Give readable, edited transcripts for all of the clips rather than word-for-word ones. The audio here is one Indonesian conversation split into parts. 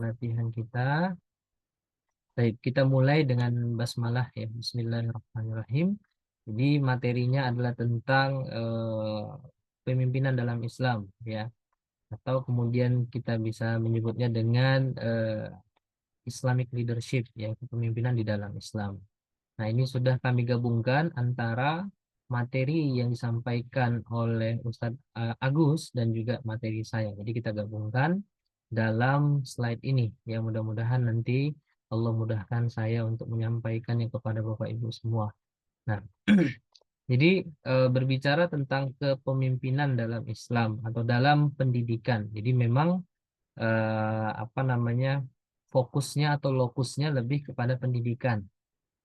latihan kita. Baik, kita mulai dengan basmalah ya. Bismillahirrahmanirrahim. Jadi materinya adalah tentang pemimpinan dalam Islam ya. Atau kemudian kita bisa menyebutnya dengan Islamic leadership ya, kepemimpinan di dalam Islam. Nah, ini sudah kami gabungkan antara materi yang disampaikan oleh Ustadz Agus dan juga materi saya. Jadi kita gabungkan dalam slide ini. Ya, mudah-mudahan nanti Allah mudahkan saya untuk menyampaikannya kepada Bapak Ibu semua. Nah, jadi berbicara tentang kepemimpinan dalam Islam atau dalam pendidikan. Jadi memang apa namanya, fokusnya atau lokusnya lebih kepada pendidikan.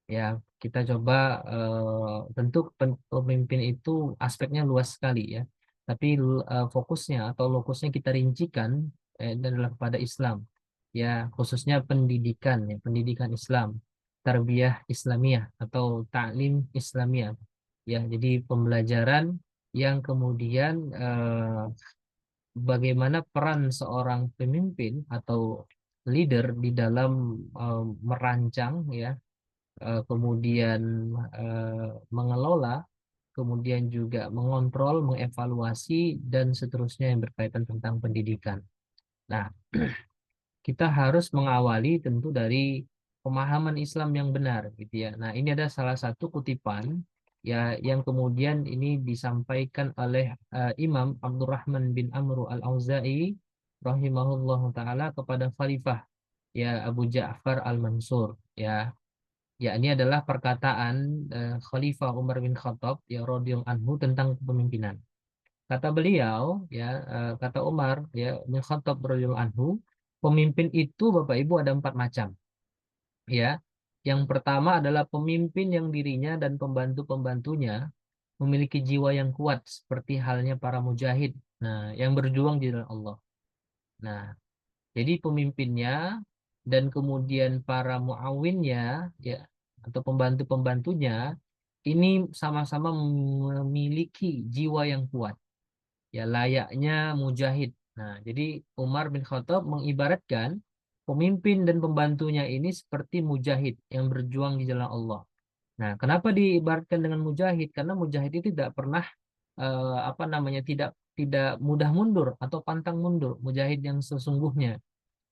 Ya, kita coba tentu pemimpin itu aspeknya luas sekali ya. Tapi fokusnya atau lokusnya kita rincikan adalah kepada Islam. Ya, khususnya pendidikan ya, pendidikan Islam, tarbiyah Islamiyah atau taklim Islamiyah. Ya, jadi pembelajaran yang kemudian bagaimana peran seorang pemimpin atau leader di dalam merancang ya, kemudian mengelola, kemudian juga mengontrol, mengevaluasi, dan seterusnya yang berkaitan tentang pendidikan. Nah, kita harus mengawali tentu dari pemahaman Islam yang benar, gitu ya. Nah, ini ada salah satu kutipan ya yang kemudian ini disampaikan oleh Imam Abdurrahman bin Amru Al-Auza'i rahimahullah taala kepada Khalifah ya Abu Ja'far Al-Mansur ya. Ya, ini adalah perkataan Khalifah Umar bin Khattab ya radhiyallahu anhu tentang kepemimpinan. Kata beliau, ya kata Umar ya bin Khattab radhiyallahu anhu, pemimpin itu Bapak Ibu ada empat macam. Ya, yang pertama adalah pemimpin yang dirinya dan pembantu-pembantunya memiliki jiwa yang kuat seperti halnya para mujahid. Nah, yang berjuang di jalan Allah. Nah, jadi pemimpinnya dan kemudian para muawinnya ya atau pembantu-pembantunya ini sama-sama memiliki jiwa yang kuat ya layaknya mujahid. Nah, jadi Umar bin Khattab mengibaratkan pemimpin dan pembantunya ini seperti mujahid yang berjuang di jalan Allah. Nah, kenapa diibaratkan dengan mujahid? Karena mujahid itu tidak pernah apa namanya tidak tidak mudah mundur atau pantang mundur. Mujahid yang sesungguhnya.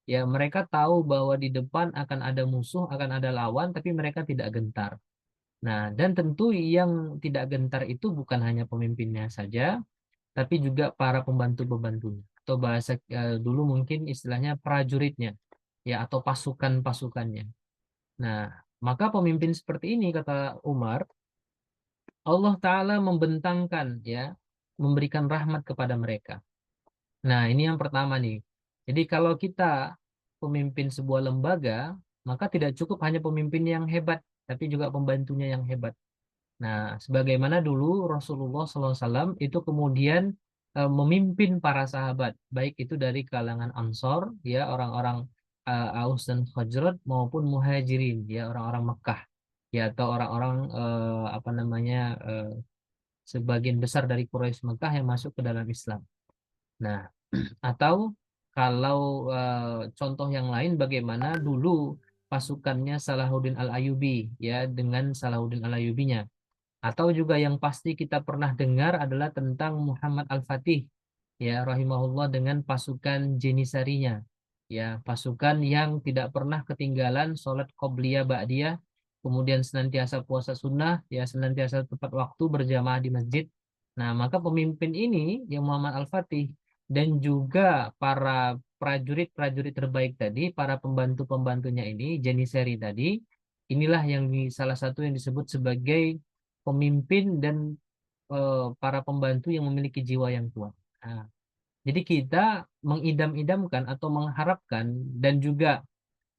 Ya, mereka tahu bahwa di depan akan ada musuh, akan ada lawan, tapi mereka tidak gentar. Nah, dan tentu yang tidak gentar itu bukan hanya pemimpinnya saja, tapi juga para pembantu-pembantunya. Atau bahasa dulu mungkin istilahnya prajuritnya, ya, atau pasukan-pasukannya. Nah, maka pemimpin seperti ini, kata Umar, Allah Ta'ala membentangkan, ya, memberikan rahmat kepada mereka. Nah, ini yang pertama nih. Jadi kalau kita pemimpin sebuah lembaga, maka tidak cukup hanya pemimpin yang hebat, tapi juga pembantunya yang hebat. Nah, sebagaimana dulu Rasulullah SAW itu kemudian memimpin para sahabat, baik itu dari kalangan Ansor, ya orang-orang Aus dan Khazraj maupun Muhajirin, ya orang-orang Mekah, ya atau orang-orang apa namanya sebagian besar dari Quraisy Mekah yang masuk ke dalam Islam. Nah, atau kalau contoh yang lain bagaimana dulu pasukannya Salahuddin Al-Ayyubi ya dengan Salahuddin Al-Ayyubinya. Atau juga yang pasti kita pernah dengar adalah tentang Muhammad Al-Fatih ya rahimahullah dengan pasukan Jenisarinya. Ya, pasukan yang tidak pernah ketinggalan sholat qobliyah ba'diyah, kemudian senantiasa puasa sunnah, ya senantiasa tepat waktu berjamaah di masjid. Nah, maka pemimpin ini yang Muhammad Al-Fatih dan juga para prajurit-prajurit terbaik tadi, para pembantu-pembantunya ini, Jenisari tadi, inilah yang salah satu yang disebut sebagai pemimpin dan para pembantu yang memiliki jiwa yang kuat. Nah, jadi kita mengidam-idamkan atau mengharapkan dan juga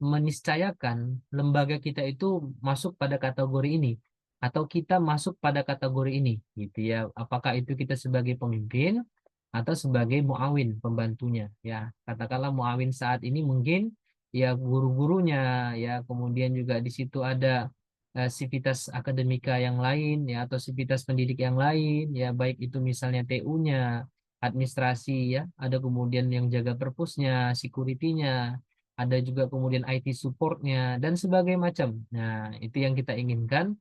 meniscayakan lembaga kita itu masuk pada kategori ini atau kita masuk pada kategori ini gitu ya. Apakah itu kita sebagai pemimpin atau sebagai muawin pembantunya ya. Katakanlah muawin saat ini mungkin ya guru-gurunya ya kemudian juga di situ ada sivitas akademika yang lain ya atau sivitas pendidik yang lain ya baik itu misalnya TU-nya, administrasi ya, ada kemudian yang jaga perpusnya, security-nya, ada juga kemudian IT supportnya dan sebagainya macam. Nah, itu yang kita inginkan.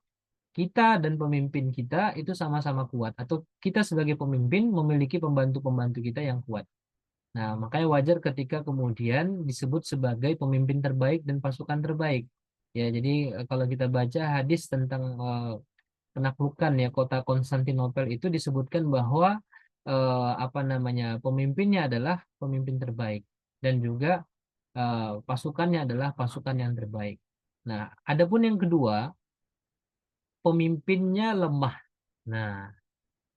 Kita dan pemimpin kita itu sama-sama kuat, atau kita sebagai pemimpin memiliki pembantu-pembantu kita yang kuat. Nah, makanya wajar ketika kemudian disebut sebagai pemimpin terbaik dan pasukan terbaik. Ya, jadi kalau kita baca hadis tentang penaklukan ya kota Konstantinopel, itu disebutkan bahwa apa namanya, pemimpinnya adalah pemimpin terbaik dan juga pasukannya adalah pasukan yang terbaik. Nah, adapun yang kedua, pemimpinnya lemah. Nah,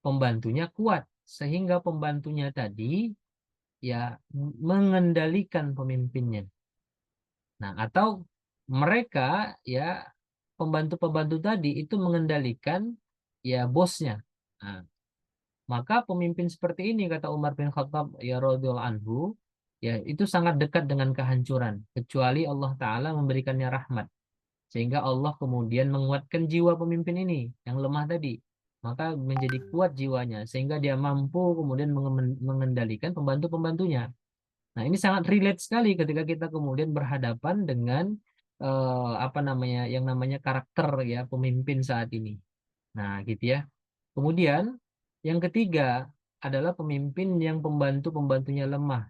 pembantunya kuat sehingga pembantunya tadi ya mengendalikan pemimpinnya. Nah, atau mereka ya pembantu-pembantu tadi itu mengendalikan ya bosnya. Nah, maka pemimpin seperti ini kata Umar bin Khattab ya radhiyallahu anhu, ya itu sangat dekat dengan kehancuran kecuali Allah taala memberikannya rahmat. Sehingga Allah kemudian menguatkan jiwa pemimpin ini yang lemah tadi. Maka menjadi kuat jiwanya sehingga dia mampu kemudian mengendalikan pembantu-pembantunya. Nah, ini sangat relate sekali ketika kita kemudian berhadapan dengan apa namanya, yang namanya karakter ya pemimpin saat ini. Nah, gitu ya. Kemudian yang ketiga adalah pemimpin yang pembantu-pembantunya lemah.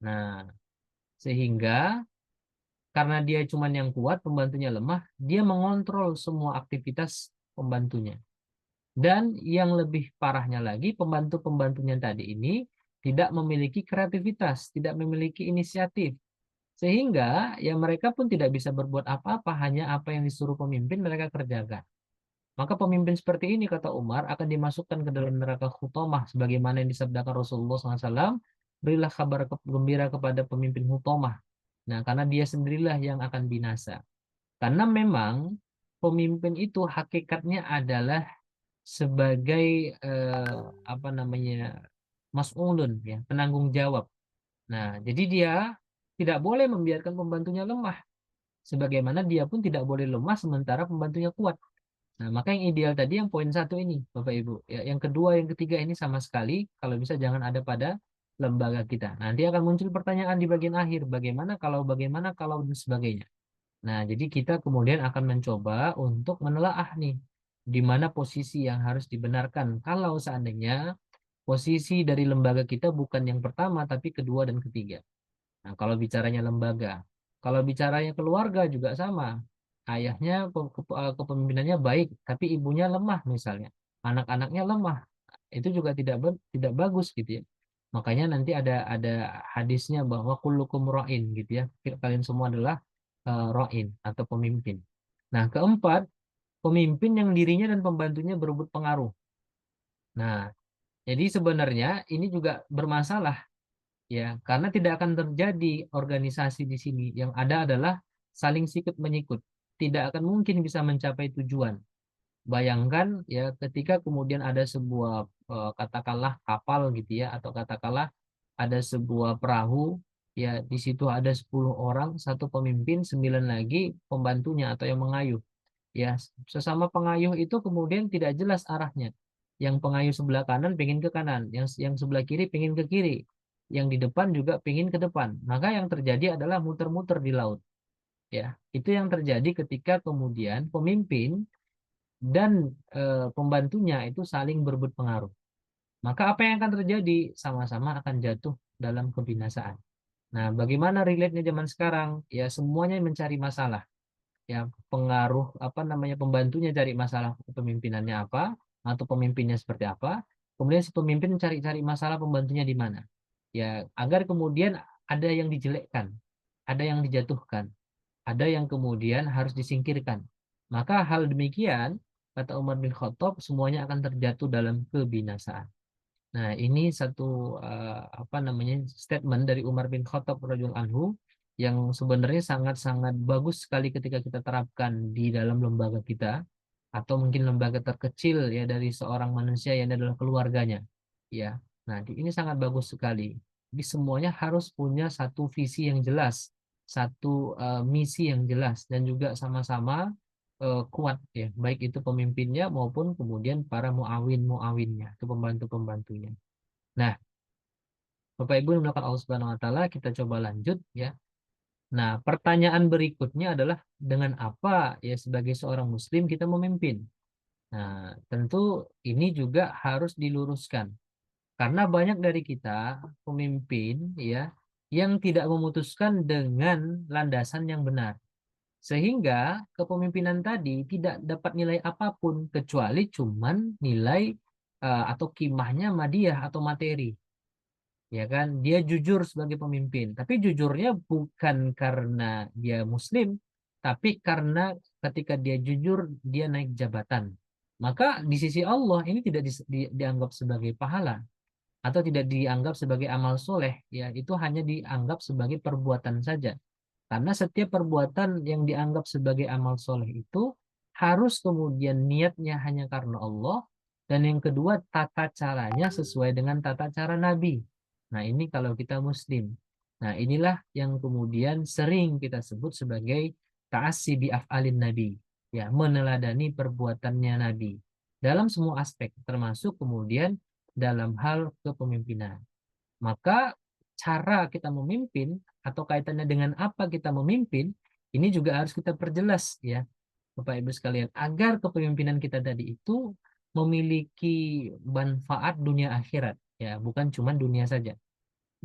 Nah, sehingga karena dia cuman yang kuat, pembantunya lemah, dia mengontrol semua aktivitas pembantunya. Dan yang lebih parahnya lagi, pembantu-pembantunya tadi ini tidak memiliki kreativitas, tidak memiliki inisiatif. Sehingga ya mereka pun tidak bisa berbuat apa-apa, hanya apa yang disuruh pemimpin mereka kerjakan. Maka pemimpin seperti ini, kata Umar, akan dimasukkan ke dalam neraka Hutomah, sebagaimana yang disabdakan Rasulullah SAW, berilah kabar gembira kepada pemimpin Hutomah. Nah, karena dia sendirilah yang akan binasa. Karena memang pemimpin itu hakikatnya adalah sebagai apa namanya, mas'ulun ya, penanggung jawab. Nah, jadi dia tidak boleh membiarkan pembantunya lemah. Sebagaimana dia pun tidak boleh lemah sementara pembantunya kuat. Nah, maka yang ideal tadi yang poin satu ini, Bapak Ibu. Ya, yang kedua, yang ketiga ini sama sekali, kalau bisa jangan ada pada lembaga kita. Nanti akan muncul pertanyaan di bagian akhir, bagaimana kalau dan sebagainya. Nah, jadi kita kemudian akan mencoba untuk menelaah nih, di mana posisi yang harus dibenarkan. Kalau seandainya posisi dari lembaga kita bukan yang pertama, tapi kedua dan ketiga. Nah, kalau bicaranya lembaga, kalau bicaranya keluarga juga sama. Ayahnya kepemimpinannya baik, tapi ibunya lemah misalnya. Anak-anaknya lemah. Itu juga tidak bagus gitu ya. Makanya nanti ada hadisnya bahwa kullukum ra'in gitu ya. Kalian semua adalah ra'in atau pemimpin. Nah, keempat, pemimpin yang dirinya dan pembantunya berebut pengaruh. Nah, jadi sebenarnya ini juga bermasalah ya, karena tidak akan terjadi organisasi di sini. Yang ada adalah saling sikut menyikut. Tidak akan mungkin bisa mencapai tujuan. Bayangkan ya ketika kemudian ada sebuah katakanlah kapal gitu ya, atau katakanlah ada sebuah perahu ya, di situ ada 10 orang, satu pemimpin, 9 lagi pembantunya atau yang mengayuh. Ya, sesama pengayuh itu kemudian tidak jelas arahnya. Yang pengayuh sebelah kanan pengen ke kanan, yang sebelah kiri pengen ke kiri, yang di depan juga pengen ke depan. Maka yang terjadi adalah muter-muter di laut. Ya, itu yang terjadi ketika kemudian pemimpin dan pembantunya itu saling berebut pengaruh. Maka apa yang akan terjadi? Sama-sama akan jatuh dalam kebinasaan. Nah, bagaimana relate-nya zaman sekarang? Ya, semuanya mencari masalah. Ya, pengaruh apa namanya, pembantunya cari masalah kepemimpinannya apa, atau pemimpinnya seperti apa. Kemudian si pemimpin cari-cari masalah pembantunya di mana. Ya, agar kemudian ada yang dijelekkan, ada yang dijatuhkan, ada yang kemudian harus disingkirkan. Maka hal demikian, kata Umar bin Khattab, semuanya akan terjatuh dalam kebinasaan. Nah, ini satu apa namanya, statement dari Umar bin Khattab radhiyallahu anhu yang sebenarnya sangat-sangat bagus sekali ketika kita terapkan di dalam lembaga kita, atau mungkin lembaga terkecil ya dari seorang manusia yang adalah keluarganya. Ya. Nah, ini sangat bagus sekali. Jadi semuanya harus punya satu visi yang jelas, satu misi yang jelas, dan juga sama-sama kuat ya, baik itu pemimpinnya maupun kemudian para muawin-muawinnya, itu pembantu-pembantunya. Nah, Bapak Ibu yang melakukan Allah Subhanahu wa taala, kita coba lanjut ya. Nah, pertanyaan berikutnya adalah dengan apa ya sebagai seorang muslim kita memimpin? Nah, tentu ini juga harus diluruskan karena banyak dari kita pemimpin ya yang tidak memutuskan dengan landasan yang benar. Sehingga kepemimpinan tadi tidak dapat nilai apapun kecuali cuman nilai atau kimahnya madiyah atau materi. Ya kan, dia jujur sebagai pemimpin, tapi jujurnya bukan karena dia muslim, tapi karena ketika dia jujur dia naik jabatan. Maka di sisi Allah ini tidak dianggap sebagai pahala atau tidak dianggap sebagai amal soleh, ya itu hanya dianggap sebagai perbuatan saja. Karena setiap perbuatan yang dianggap sebagai amal soleh itu harus kemudian niatnya hanya karena Allah, dan yang kedua tata caranya sesuai dengan tata cara Nabi. Nah ini kalau kita Muslim. Nah inilah yang kemudian sering kita sebut sebagai ta'assi bi af'alin Nabi. Ya, meneladani perbuatannya Nabi. Dalam semua aspek, termasuk kemudian dalam hal kepemimpinan. Maka cara kita memimpin atau kaitannya dengan apa kita memimpin, ini juga harus kita perjelas ya, Bapak Ibu sekalian, agar kepemimpinan kita tadi itu memiliki manfaat dunia akhirat, ya, bukan cuma dunia saja.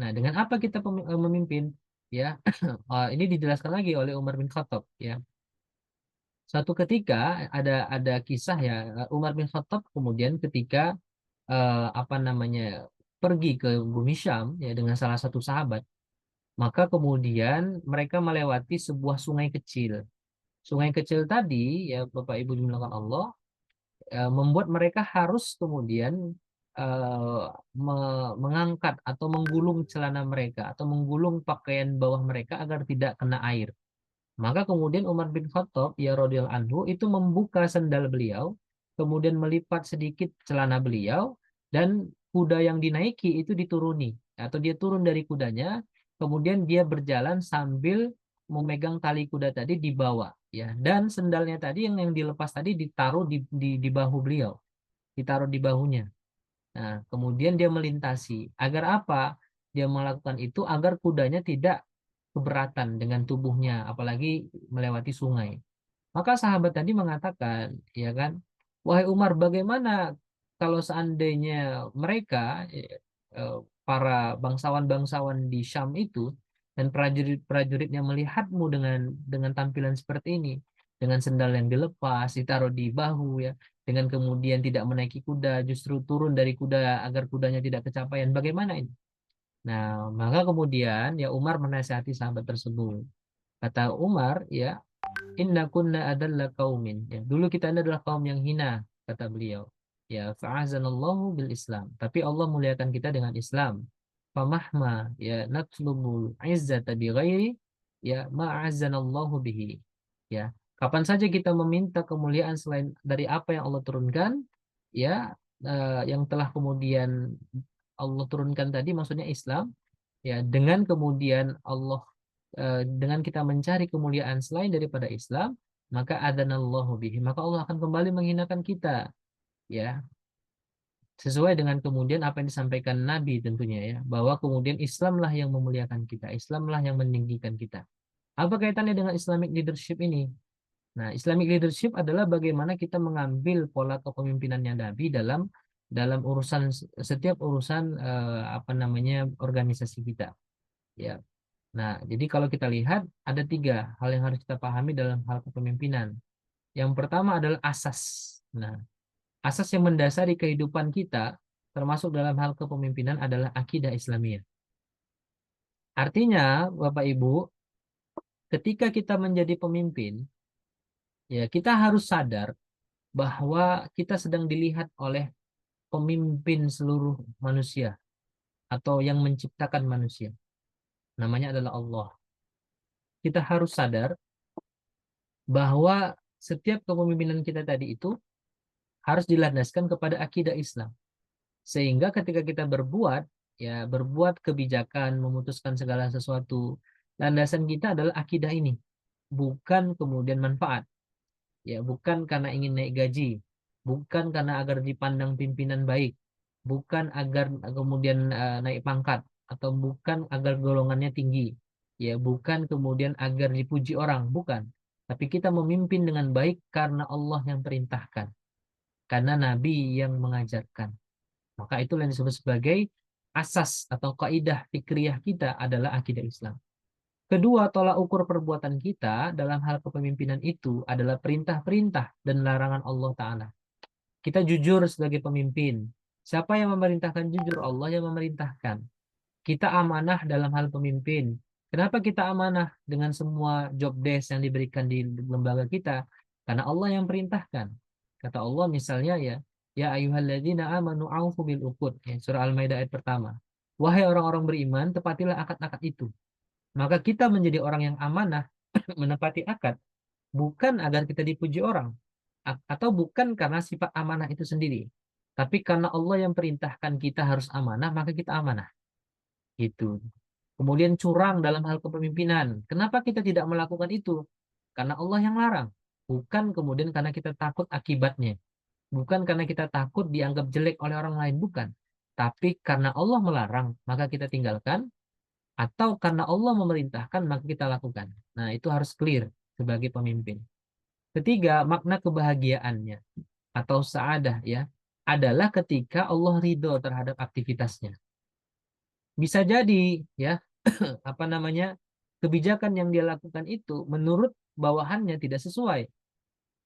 Nah, dengan apa kita memimpin? Ya, ini dijelaskan lagi oleh Umar bin Khattab. Ya, suatu ketika ada kisah ya, Umar bin Khattab kemudian ketika apa namanya pergi ke bumi Syam ya dengan salah satu sahabat. Maka kemudian mereka melewati sebuah sungai kecil. Sungai kecil tadi, ya Bapak Ibu dimulakan Allah, membuat mereka harus kemudian eh, mengangkat atau menggulung celana mereka atau menggulung pakaian bawah mereka agar tidak kena air. Maka kemudian Umar bin Khattab, ya radhiyallahu anhu, itu membuka sendal beliau, kemudian melipat sedikit celana beliau, dan kuda yang dinaiki itu dituruni, atau dia turun dari kudanya, kemudian dia berjalan sambil memegang tali kuda tadi di bawah, ya, dan sendalnya tadi yang dilepas tadi ditaruh di bahu beliau, ditaruh di bahunya. Nah, kemudian dia melintasi. Agar apa? Dia melakukan itu agar kudanya tidak keberatan dengan tubuhnya, apalagi melewati sungai. Maka sahabat tadi mengatakan, ya kan, wahai Umar, bagaimana kalau seandainya mereka, eh, para bangsawan-bangsawan di Syam itu dan prajurit-prajuritnya melihatmu dengan tampilan seperti ini, dengan sendal yang dilepas, ditaruh di bahu, ya, dengan kemudian tidak menaiki kuda, justru turun dari kuda agar kudanya tidak kecapaian. Bagaimana ini? Nah, maka kemudian ya Umar menasihati sahabat tersebut. Kata Umar, ya, inna kunna adalla qaumin. Ya, dulu kita ini adalah kaum yang hina, kata beliau. Ya, fa'azanallahu bil Islam. Tapi Allah muliakan kita dengan Islam. Famahma ya natlubul izzata bi ghairi ya ma'azanallahu bihi. Ya, kapan saja kita meminta kemuliaan selain dari apa yang Allah turunkan, ya, yang telah kemudian Allah turunkan tadi maksudnya Islam, ya, dengan kemudian Allah dengan kita mencari kemuliaan selain daripada Islam, maka adanallahu bihi, maka Allah akan kembali menghinakan kita, ya, sesuai dengan kemudian apa yang disampaikan Nabi tentunya, ya, bahwa kemudian Islamlah yang memuliakan kita, Islamlah yang meninggikan kita. Apa kaitannya dengan Islamic leadership ini? Nah, Islamic leadership adalah bagaimana kita mengambil pola kepemimpinannya Nabi dalam urusan, setiap urusan apa namanya organisasi kita, ya. Nah, jadi kalau kita lihat ada tiga hal yang harus kita pahami dalam hal kepemimpinan. Yang pertama adalah asas. Nah, asas yang mendasari kehidupan kita, termasuk dalam hal kepemimpinan, adalah akidah Islamiyah. Artinya, Bapak Ibu, ketika kita menjadi pemimpin, ya kita harus sadar bahwa kita sedang dilihat oleh pemimpin seluruh manusia atau yang menciptakan manusia. Namanya adalah Allah. Kita harus sadar bahwa setiap kepemimpinan kita tadi itu harus dilandaskan kepada akidah Islam. Sehingga ketika kita berbuat, ya berbuat kebijakan, memutuskan segala sesuatu, landasan kita adalah akidah ini, bukan kemudian manfaat. Ya, bukan karena ingin naik gaji, bukan karena agar dipandang pimpinan baik, bukan agar kemudian naik pangkat, atau bukan agar golongannya tinggi. ya bukan kemudian agar dipuji orang, bukan. Tapi kita memimpin dengan baik karena Allah yang perintahkan, karena Nabi yang mengajarkan. Maka itu yang disebut sebagai asas atau kaidah fikriyah kita adalah akidah Islam. Kedua, tolak ukur perbuatan kita dalam hal kepemimpinan itu adalah perintah-perintah dan larangan Allah Ta'ala. Kita jujur sebagai pemimpin. Siapa yang memerintahkan jujur? Allah yang memerintahkan. Kita amanah dalam hal pemimpin. Kenapa kita amanah dengan semua job desk yang diberikan di lembaga kita? Karena Allah yang perintahkan. Kata Allah misalnya ya ayyuhalladzina amanu aufu bil uqud. Ya, surah Al-Maidah ayat pertama. Wahai orang-orang beriman, tepatilah akad-akad itu. Maka kita menjadi orang yang amanah menepati akad bukan agar kita dipuji orang atau bukan karena sifat amanah itu sendiri. Tapi karena Allah yang perintahkan kita harus amanah, maka kita amanah. Gitu. Kemudian curang dalam hal kepemimpinan. Kenapa kita tidak melakukan itu? Karena Allah yang larang. Bukan kemudian karena kita takut akibatnya. Bukan karena kita takut dianggap jelek oleh orang lain. Bukan. Tapi karena Allah melarang, maka kita tinggalkan. Atau karena Allah memerintahkan, maka kita lakukan. Nah, itu harus clear sebagai pemimpin. Ketiga, makna kebahagiaannya atau saadah ya adalah ketika Allah ridho terhadap aktivitasnya. Bisa jadi ya apa namanya kebijakan yang dia lakukan itu menurut bawahannya tidak sesuai.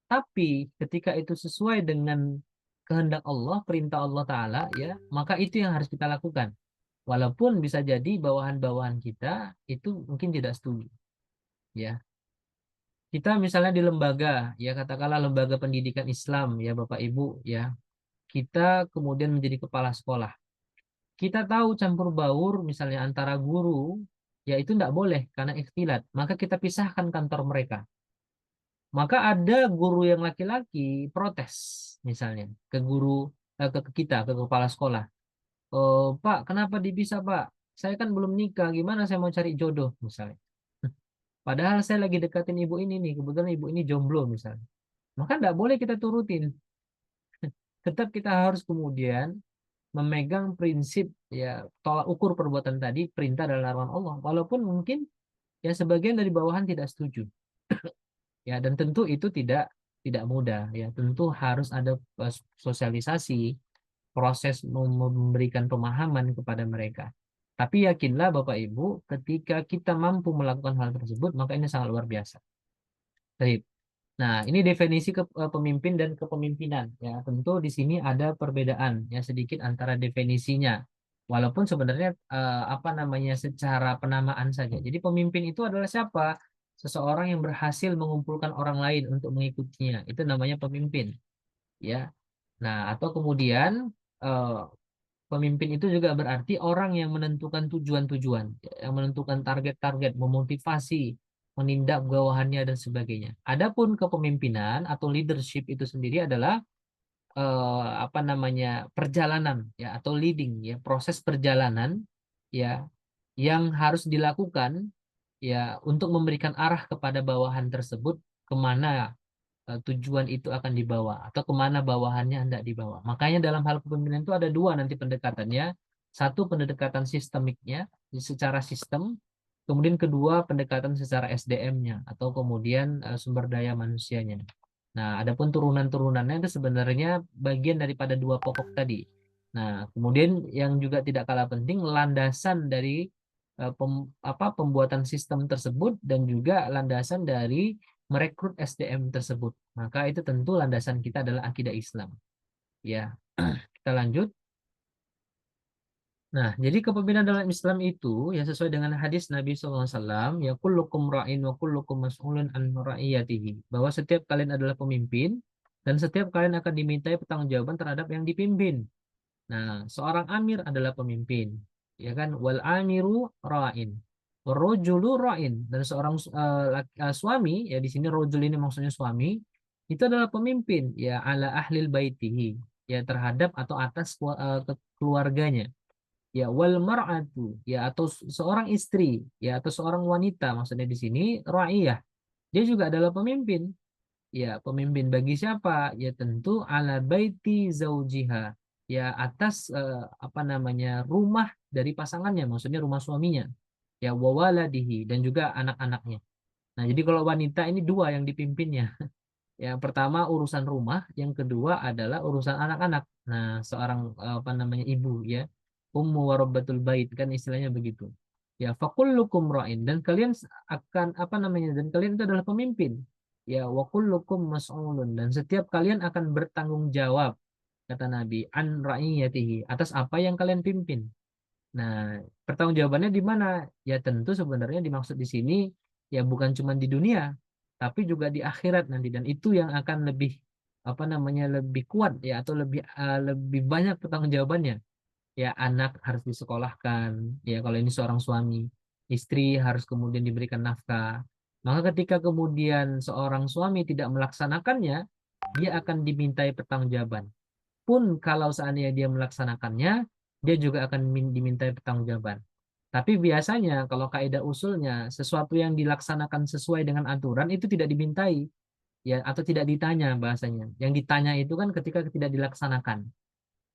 Tapi ketika itu sesuai dengan kehendak Allah, perintah Allah Ta'ala ya, maka itu yang harus kita lakukan. Walaupun bisa jadi bawahan-bawahan kita itu mungkin tidak setuju. Ya, kita misalnya di lembaga, ya katakanlah lembaga pendidikan Islam, ya Bapak Ibu, ya kita kemudian menjadi kepala sekolah. Kita tahu campur baur misalnya antara guru, ya itu tidak boleh karena ikhtilat. Maka kita pisahkan kantor mereka. Maka ada guru yang laki-laki protes misalnya ke guru ke kita, ke kepala sekolah. Oh, Pak, kenapa dipisah, Pak? Saya kan belum nikah, gimana saya mau cari jodoh misalnya. Padahal saya lagi deketin ibu ini nih, kebetulan ibu ini jomblo misalnya. Maka tidak boleh kita turutin. Tetap kita harus kemudian memegang prinsip ya tolak ukur perbuatan tadi perintah dan larangan Allah walaupun mungkin ya sebagian dari bawahan tidak setuju ya dan tentu itu tidak mudah ya tentu harus ada sosialisasi proses memberikan pemahaman kepada mereka tapi yakinlah Bapak Ibu ketika kita mampu melakukan hal tersebut maka ini sangat luar biasa. Baik. Nah, ini definisi pemimpin dan kepemimpinan. Ya, tentu di sini ada perbedaan ya sedikit antara definisinya. Walaupun sebenarnya apa namanya secara penamaan saja. Jadi pemimpin itu adalah siapa? Seseorang yang berhasil mengumpulkan orang lain untuk mengikutinya. Itu namanya pemimpin. Ya. Nah, atau kemudian eh, pemimpin itu juga berarti orang yang menentukan tujuan-tujuan, yang menentukan target-target, memotivasi, menindak bawahannya dan sebagainya. Adapun kepemimpinan atau leadership itu sendiri adalah apa namanya perjalanan ya atau leading ya proses perjalanan ya yang harus dilakukan ya untuk memberikan arah kepada bawahan tersebut kemana tujuan itu akan dibawa atau kemana bawahannya hendak dibawa. Makanya dalam hal kepemimpinan itu ada dua nanti pendekatannya. Satu pendekatan sistemiknya secara sistem, kemudian kedua pendekatan secara SDM-nya atau kemudian sumber daya manusianya. Nah, adapun turunan-turunannya itu sebenarnya bagian daripada dua pokok tadi. Nah, kemudian yang juga tidak kalah penting landasan dari pembuatan sistem tersebut dan juga landasan dari merekrut SDM tersebut. Maka itu tentu landasan kita adalah akidah Islam. Ya, kita lanjut. Nah, jadi kepemimpinan dalam Islam itu ya sesuai dengan hadis Nabi SAW, ya kullukum ra'in wa kullukum mas'ulun an ra'iyatihi. Bahwa setiap kalian adalah pemimpin dan setiap kalian akan dimintai pertanggungjawaban terhadap yang dipimpin. Nah, seorang amir adalah pemimpin, ya kan? Wal amiru ra'in. Rojulu ra'in dan seorang suami, ya di sini rojul ini maksudnya suami, itu adalah pemimpin, ya ala ahlil baitihi, ya terhadap atau atas keluarganya. Ya wal mar'atu, ya atau seorang istri, ya atau seorang wanita maksudnya di sini ra'iyah. Dia juga adalah pemimpin. Ya, pemimpin bagi siapa? Ya tentu ala baiti zaujiha. Ya atas apa namanya rumah dari pasangannya, maksudnya rumah suaminya. ya wawaladihi, dan juga anak-anaknya. Nah, jadi kalau wanita ini dua yang dipimpinnya. Yang pertama urusan rumah, yang kedua adalah urusan anak-anak. Nah, seorang apa namanya ibu ya, ummu warabbatul bait kan istilahnya begitu. Ya, fakullukum ra'in, dan kalian akan apa namanya, dan kalian itu adalah pemimpin. Ya, wa kullukum mas'ulun, dan setiap kalian akan bertanggung jawab, kata Nabi, an ra'iyatihi, atas apa yang kalian pimpin. Nah, pertanggungjawabannya di mana? Ya tentu sebenarnya dimaksud di sini ya bukan cuma di dunia, tapi juga di akhirat nanti, dan itu yang akan lebih apa namanya, lebih kuat ya, atau lebih banyak pertanggungjawabannya. Ya anak harus disekolahkan, ya kalau ini seorang suami, istri harus kemudian diberikan nafkah. Maka ketika kemudian seorang suami tidak melaksanakannya, dia akan dimintai pertanggungjawaban. Pun kalau seandainya dia melaksanakannya, dia juga akan dimintai pertanggungjawaban. Tapi biasanya kalau kaidah usulnya, sesuatu yang dilaksanakan sesuai dengan aturan itu tidak dimintai, ya, atau tidak ditanya bahasanya. Yang ditanya itu kan ketika tidak dilaksanakan.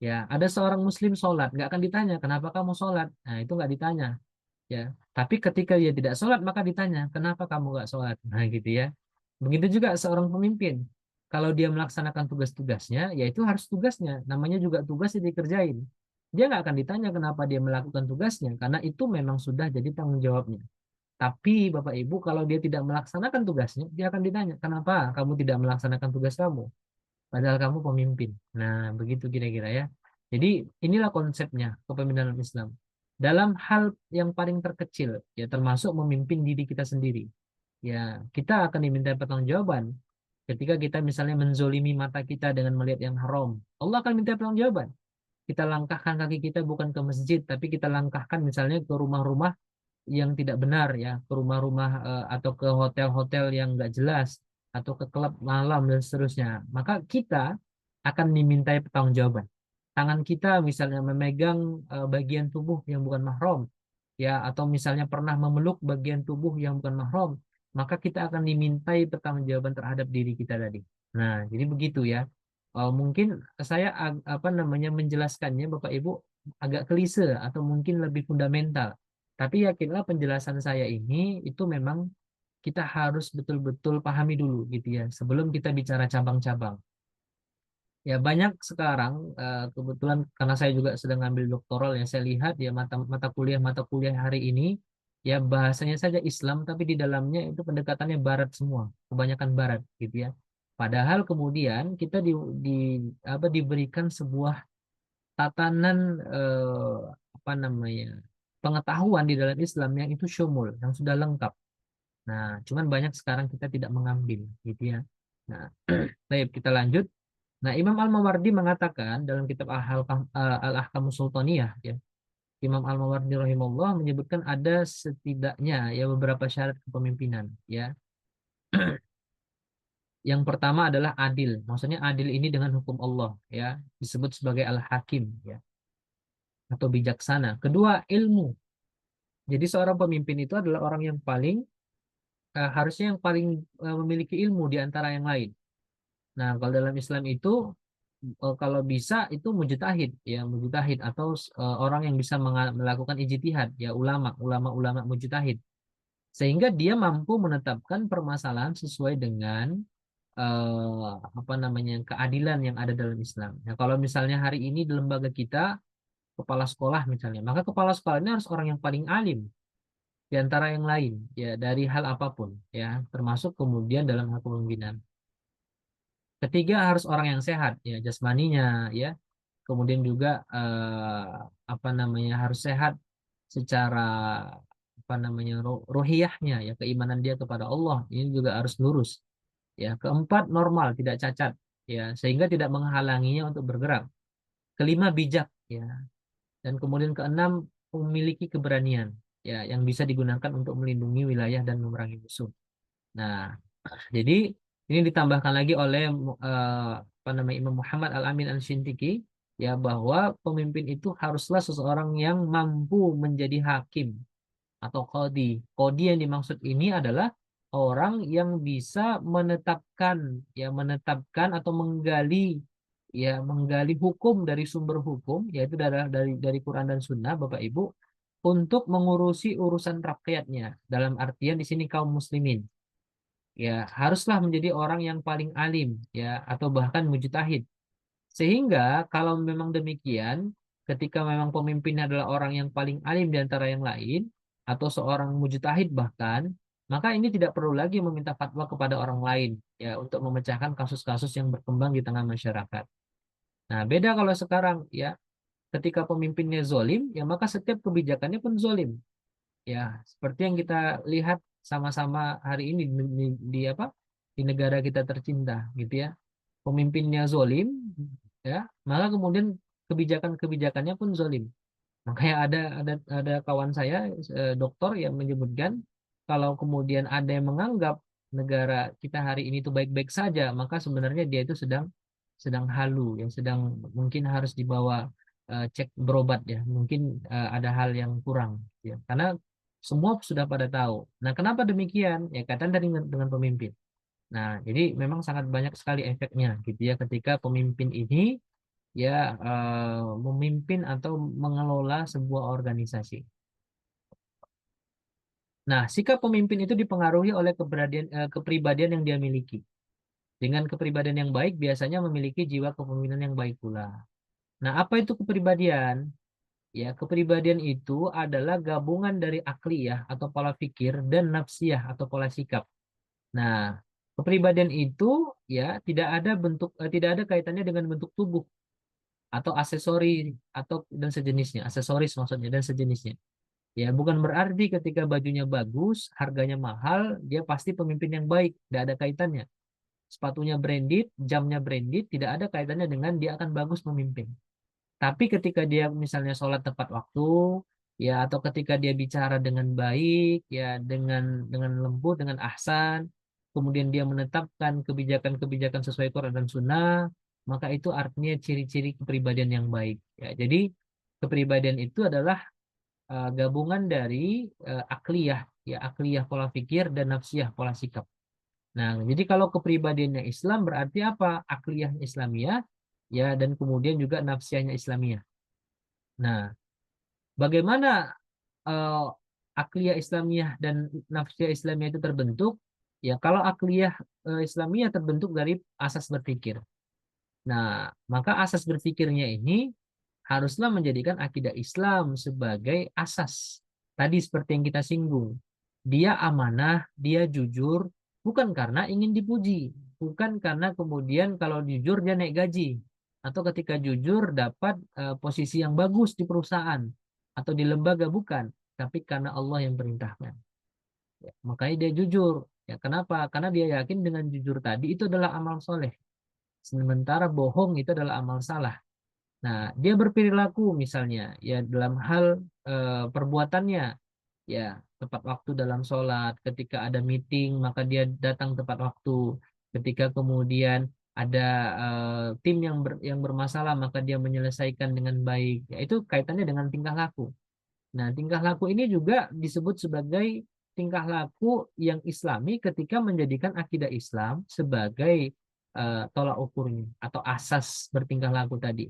Ya, ada seorang muslim sholat, nggak akan ditanya kenapa kamu sholat. Nah, itu nggak ditanya. Ya, tapi ketika dia tidak sholat maka ditanya kenapa kamu nggak sholat. Nah, gitu ya. Begitu juga seorang pemimpin. Kalau dia melaksanakan tugas-tugasnya, ya itu harus tugasnya. Namanya juga tugas yang dikerjain. Dia nggak akan ditanya kenapa dia melakukan tugasnya, karena itu memang sudah jadi tanggung jawabnya. Tapi Bapak Ibu, kalau dia tidak melaksanakan tugasnya, dia akan ditanya, kenapa kamu tidak melaksanakan tugas kamu? Padahal kamu pemimpin. Nah, begitu kira-kira ya. Jadi inilah konsepnya kepemimpinan Islam. Dalam hal yang paling terkecil, ya termasuk memimpin diri kita sendiri. Ya, kita akan diminta pertanggungjawaban ketika kita misalnya menzolimi mata kita dengan melihat yang haram. Allah akan minta pertanggungjawaban. Kita langkahkan kaki kita bukan ke masjid, tapi kita langkahkan misalnya ke rumah-rumah yang tidak benar ya, ke rumah-rumah atau ke hotel-hotel yang nggak jelas, atau ke klub malam dan seterusnya. Maka kita akan dimintai pertanggungjawaban. Tangan kita misalnya memegang bagian tubuh yang bukan mahram, ya, atau misalnya pernah memeluk bagian tubuh yang bukan mahram, maka kita akan dimintai pertanggungjawaban terhadap diri kita tadi. Nah, jadi begitu ya. Mungkin saya apa namanya menjelaskannya Bapak Ibu agak klise atau mungkin lebih fundamental. Tapi yakinlah penjelasan saya ini itu memang kita harus betul-betul pahami dulu gitu ya sebelum kita bicara cabang-cabang. Ya banyak sekarang kebetulan karena saya juga sedang ngambil doktoral ya, saya lihat ya mata kuliah hari ini ya bahasanya saja Islam tapi di dalamnya itu pendekatannya Barat semua, kebanyakan Barat gitu ya. Padahal kemudian kita di apa diberikan sebuah tatanan eh, apa namanya, pengetahuan di dalam Islam yang itu syumul, yang sudah lengkap. Nah, cuman banyak sekarang kita tidak mengambil gitu ya. Nah, baik kita lanjut. Nah, Imam Al-Mawardi mengatakan dalam kitab Al-Ahkamus Sultaniyah ya. Imam Al-Mawardi rahimahullah menyebutkan ada setidaknya ya beberapa syarat kepemimpinan ya. Yang pertama adalah adil. Maksudnya adil ini dengan hukum Allah ya, disebut sebagai Al-Hakim ya, atau bijaksana. Kedua, ilmu. Jadi seorang pemimpin itu adalah orang yang paling harusnya yang paling memiliki ilmu di antara yang lain. Nah, kalau dalam Islam itu kalau bisa itu mujtahid ya, mujtahid atau orang yang bisa melakukan ijtihad ya, ulama mujtahid, sehingga dia mampu menetapkan permasalahan sesuai dengan apa namanya, keadilan yang ada dalam Islam. Nah, kalau misalnya hari ini di lembaga kita kepala sekolah misalnya, maka kepala sekolah ini harus orang yang paling alim di antara yang lain ya, dari hal apapun ya, termasuk kemudian dalam hal kepemimpinan. Ketiga harus orang yang sehat ya jasmaninya ya. Kemudian juga apa namanya, harus sehat secara apa namanya, ruhiyahnya ya, keimanan dia kepada Allah ini juga harus lurus. Ya, keempat normal, tidak cacat ya, sehingga tidak menghalanginya untuk bergerak. Kelima bijak ya. Dan kemudian keenam memiliki keberanian ya, yang bisa digunakan untuk melindungi wilayah dan memerangi musuh. Nah, jadi ini ditambahkan lagi oleh apa namanya, Imam Muhammad Al-Amin Al-Shintiki ya, bahwa pemimpin itu haruslah seseorang yang mampu menjadi hakim atau qadi. Qadi yang dimaksud ini adalah orang yang bisa menetapkan ya, menetapkan atau menggali ya, menggali hukum dari sumber hukum, yaitu dari Quran dan Sunnah Bapak Ibu, untuk mengurusi urusan rakyatnya. Dalam artian di sini kaum muslimin. Ya, haruslah menjadi orang yang paling alim ya atau bahkan mujtahid. Sehingga kalau memang demikian, ketika memang pemimpinnya adalah orang yang paling alim di antara yang lain atau seorang mujtahid bahkan, maka ini tidak perlu lagi meminta fatwa kepada orang lain ya untuk memecahkan kasus-kasus yang berkembang di tengah masyarakat. Nah, beda kalau sekarang ya, ketika pemimpinnya zolim, ya maka setiap kebijakannya pun zolim. Ya, seperti yang kita lihat sama-sama hari ini di apa? Di negara kita tercinta, gitu ya. Pemimpinnya zolim, ya, maka kemudian kebijakan-kebijakannya pun zolim. Makanya ada kawan saya dokter yang menyebutkan kalau kemudian ada yang menganggap negara kita hari ini itu baik-baik saja, maka sebenarnya dia itu sedang halu, yang sedang mungkin harus dibawa cek berobat ya. Mungkin ada hal yang kurang ya. Karena semua sudah pada tahu. Nah, kenapa demikian? Ya kaitan dengan pemimpin. Nah, jadi memang sangat banyak sekali efeknya gitu ya ketika pemimpin ini ya memimpin atau mengelola sebuah organisasi. Nah, sikap pemimpin itu dipengaruhi oleh kepribadian yang dia miliki. Dengan kepribadian yang baik biasanya memiliki jiwa kepemimpinan yang baik pula. Nah, apa itu kepribadian? Ya, kepribadian itu adalah gabungan dari akliyah atau pola pikir dan nafsiyah atau pola sikap. Nah, kepribadian itu ya tidak ada kaitannya dengan bentuk tubuh atau aksesori atau dan sejenisnya, aksesoris maksudnya dan sejenisnya. Ya, bukan berarti ketika bajunya bagus, harganya mahal, dia pasti pemimpin yang baik. Tidak ada kaitannya. Sepatunya branded, jamnya branded, tidak ada kaitannya dengan dia akan bagus memimpin. Tapi ketika dia misalnya sholat tepat waktu, ya atau ketika dia bicara dengan baik, ya dengan lembut, dengan ahsan, kemudian dia menetapkan kebijakan-kebijakan sesuai Quran dan Sunnah, maka itu artinya ciri-ciri kepribadian yang baik. Ya, jadi kepribadian itu adalah gabungan dari akliyah, ya akliyah pola pikir dan nafsiyah pola sikap. Nah, jadi kalau kepribadiannya Islam berarti apa? Akliyah Islamiyah, ya dan kemudian juga nafsiyahnya Islamiyah. Nah, bagaimana eh, akliyah Islamiyah dan nafsiyah Islamiyah itu terbentuk? Ya, kalau akliyah Islamiyah terbentuk dari asas berpikir. Nah, maka asas berpikirnya ini haruslah menjadikan akidah Islam sebagai asas. Tadi seperti yang kita singgung. Dia amanah, dia jujur, bukan karena ingin dipuji. Bukan karena kemudian kalau jujur dia naik gaji. Atau ketika jujur dapat posisi yang bagus di perusahaan. Atau di lembaga, bukan. Tapi karena Allah yang perintahkan. Ya, makanya dia jujur. Ya, kenapa? Karena dia yakin dengan jujur tadi itu adalah amal soleh. Sementara bohong itu adalah amal salah. Nah, dia berperilaku misalnya ya dalam hal perbuatannya ya tepat waktu dalam sholat, ketika ada meeting maka dia datang tepat waktu, ketika kemudian ada tim yang bermasalah maka dia menyelesaikan dengan baik. Ya, itu kaitannya dengan tingkah laku. Nah, tingkah laku ini juga disebut sebagai tingkah laku yang Islami ketika menjadikan akidah Islam sebagai tolak ukurnya atau asas bertingkah laku tadi.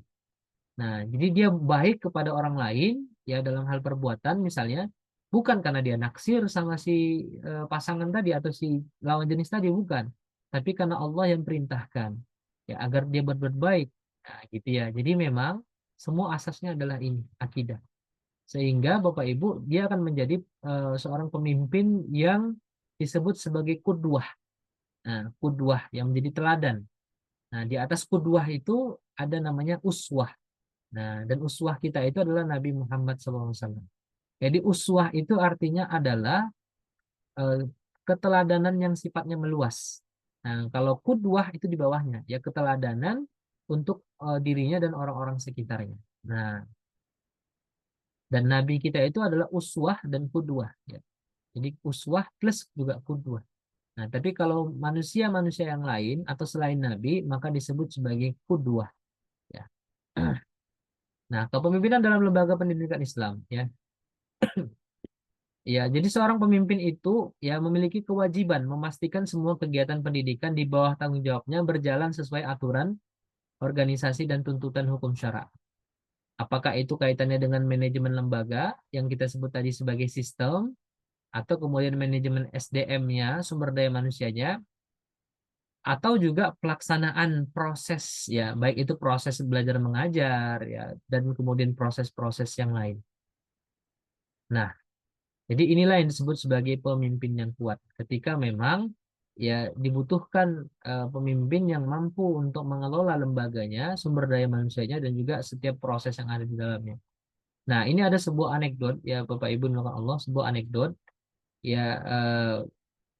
Nah, jadi dia baik kepada orang lain ya dalam hal perbuatan misalnya bukan karena dia naksir sama si pasangan tadi atau si lawan jenis tadi bukan, tapi karena Allah yang perintahkan ya agar dia berbuat baik. Nah, gitu ya. Jadi memang semua asasnya adalah ini akidah. Sehingga Bapak Ibu dia akan menjadi seorang pemimpin yang disebut sebagai kudwah. Nah, kudwah yang menjadi teladan. Nah, di atas kudwah itu ada namanya uswah. Nah, dan uswah kita itu adalah Nabi Muhammad SAW. Jadi uswah itu artinya adalah eh, keteladanan yang sifatnya meluas. Nah, kalau kudwah itu di bawahnya, ya keteladanan untuk dirinya dan orang-orang sekitarnya. Nah, dan Nabi kita itu adalah uswah dan kudwah. Ya. Jadi uswah plus juga kudwah. Nah, tapi kalau manusia-manusia yang lain atau selain Nabi, maka disebut sebagai kudwah. Ya. Nah, kepemimpinan dalam lembaga pendidikan Islam, ya. Ya, jadi seorang pemimpin itu ya memiliki kewajiban memastikan semua kegiatan pendidikan di bawah tanggung jawabnya berjalan sesuai aturan, organisasi dan tuntutan hukum syara. Apakah itu kaitannya dengan manajemen lembaga yang kita sebut tadi sebagai sistem, atau kemudian manajemen SDM-nya, sumber daya manusianya, atau juga pelaksanaan proses ya, baik itu proses belajar mengajar ya, dan kemudian proses-proses yang lain. Nah, jadi inilah yang disebut sebagai pemimpin yang kuat. Ketika memang ya dibutuhkan pemimpin yang mampu untuk mengelola lembaganya, sumber daya manusianya, dan juga setiap proses yang ada di dalamnya. Nah, ini ada sebuah anekdot ya Bapak Ibu dimulakan Allah, sebuah anekdot ya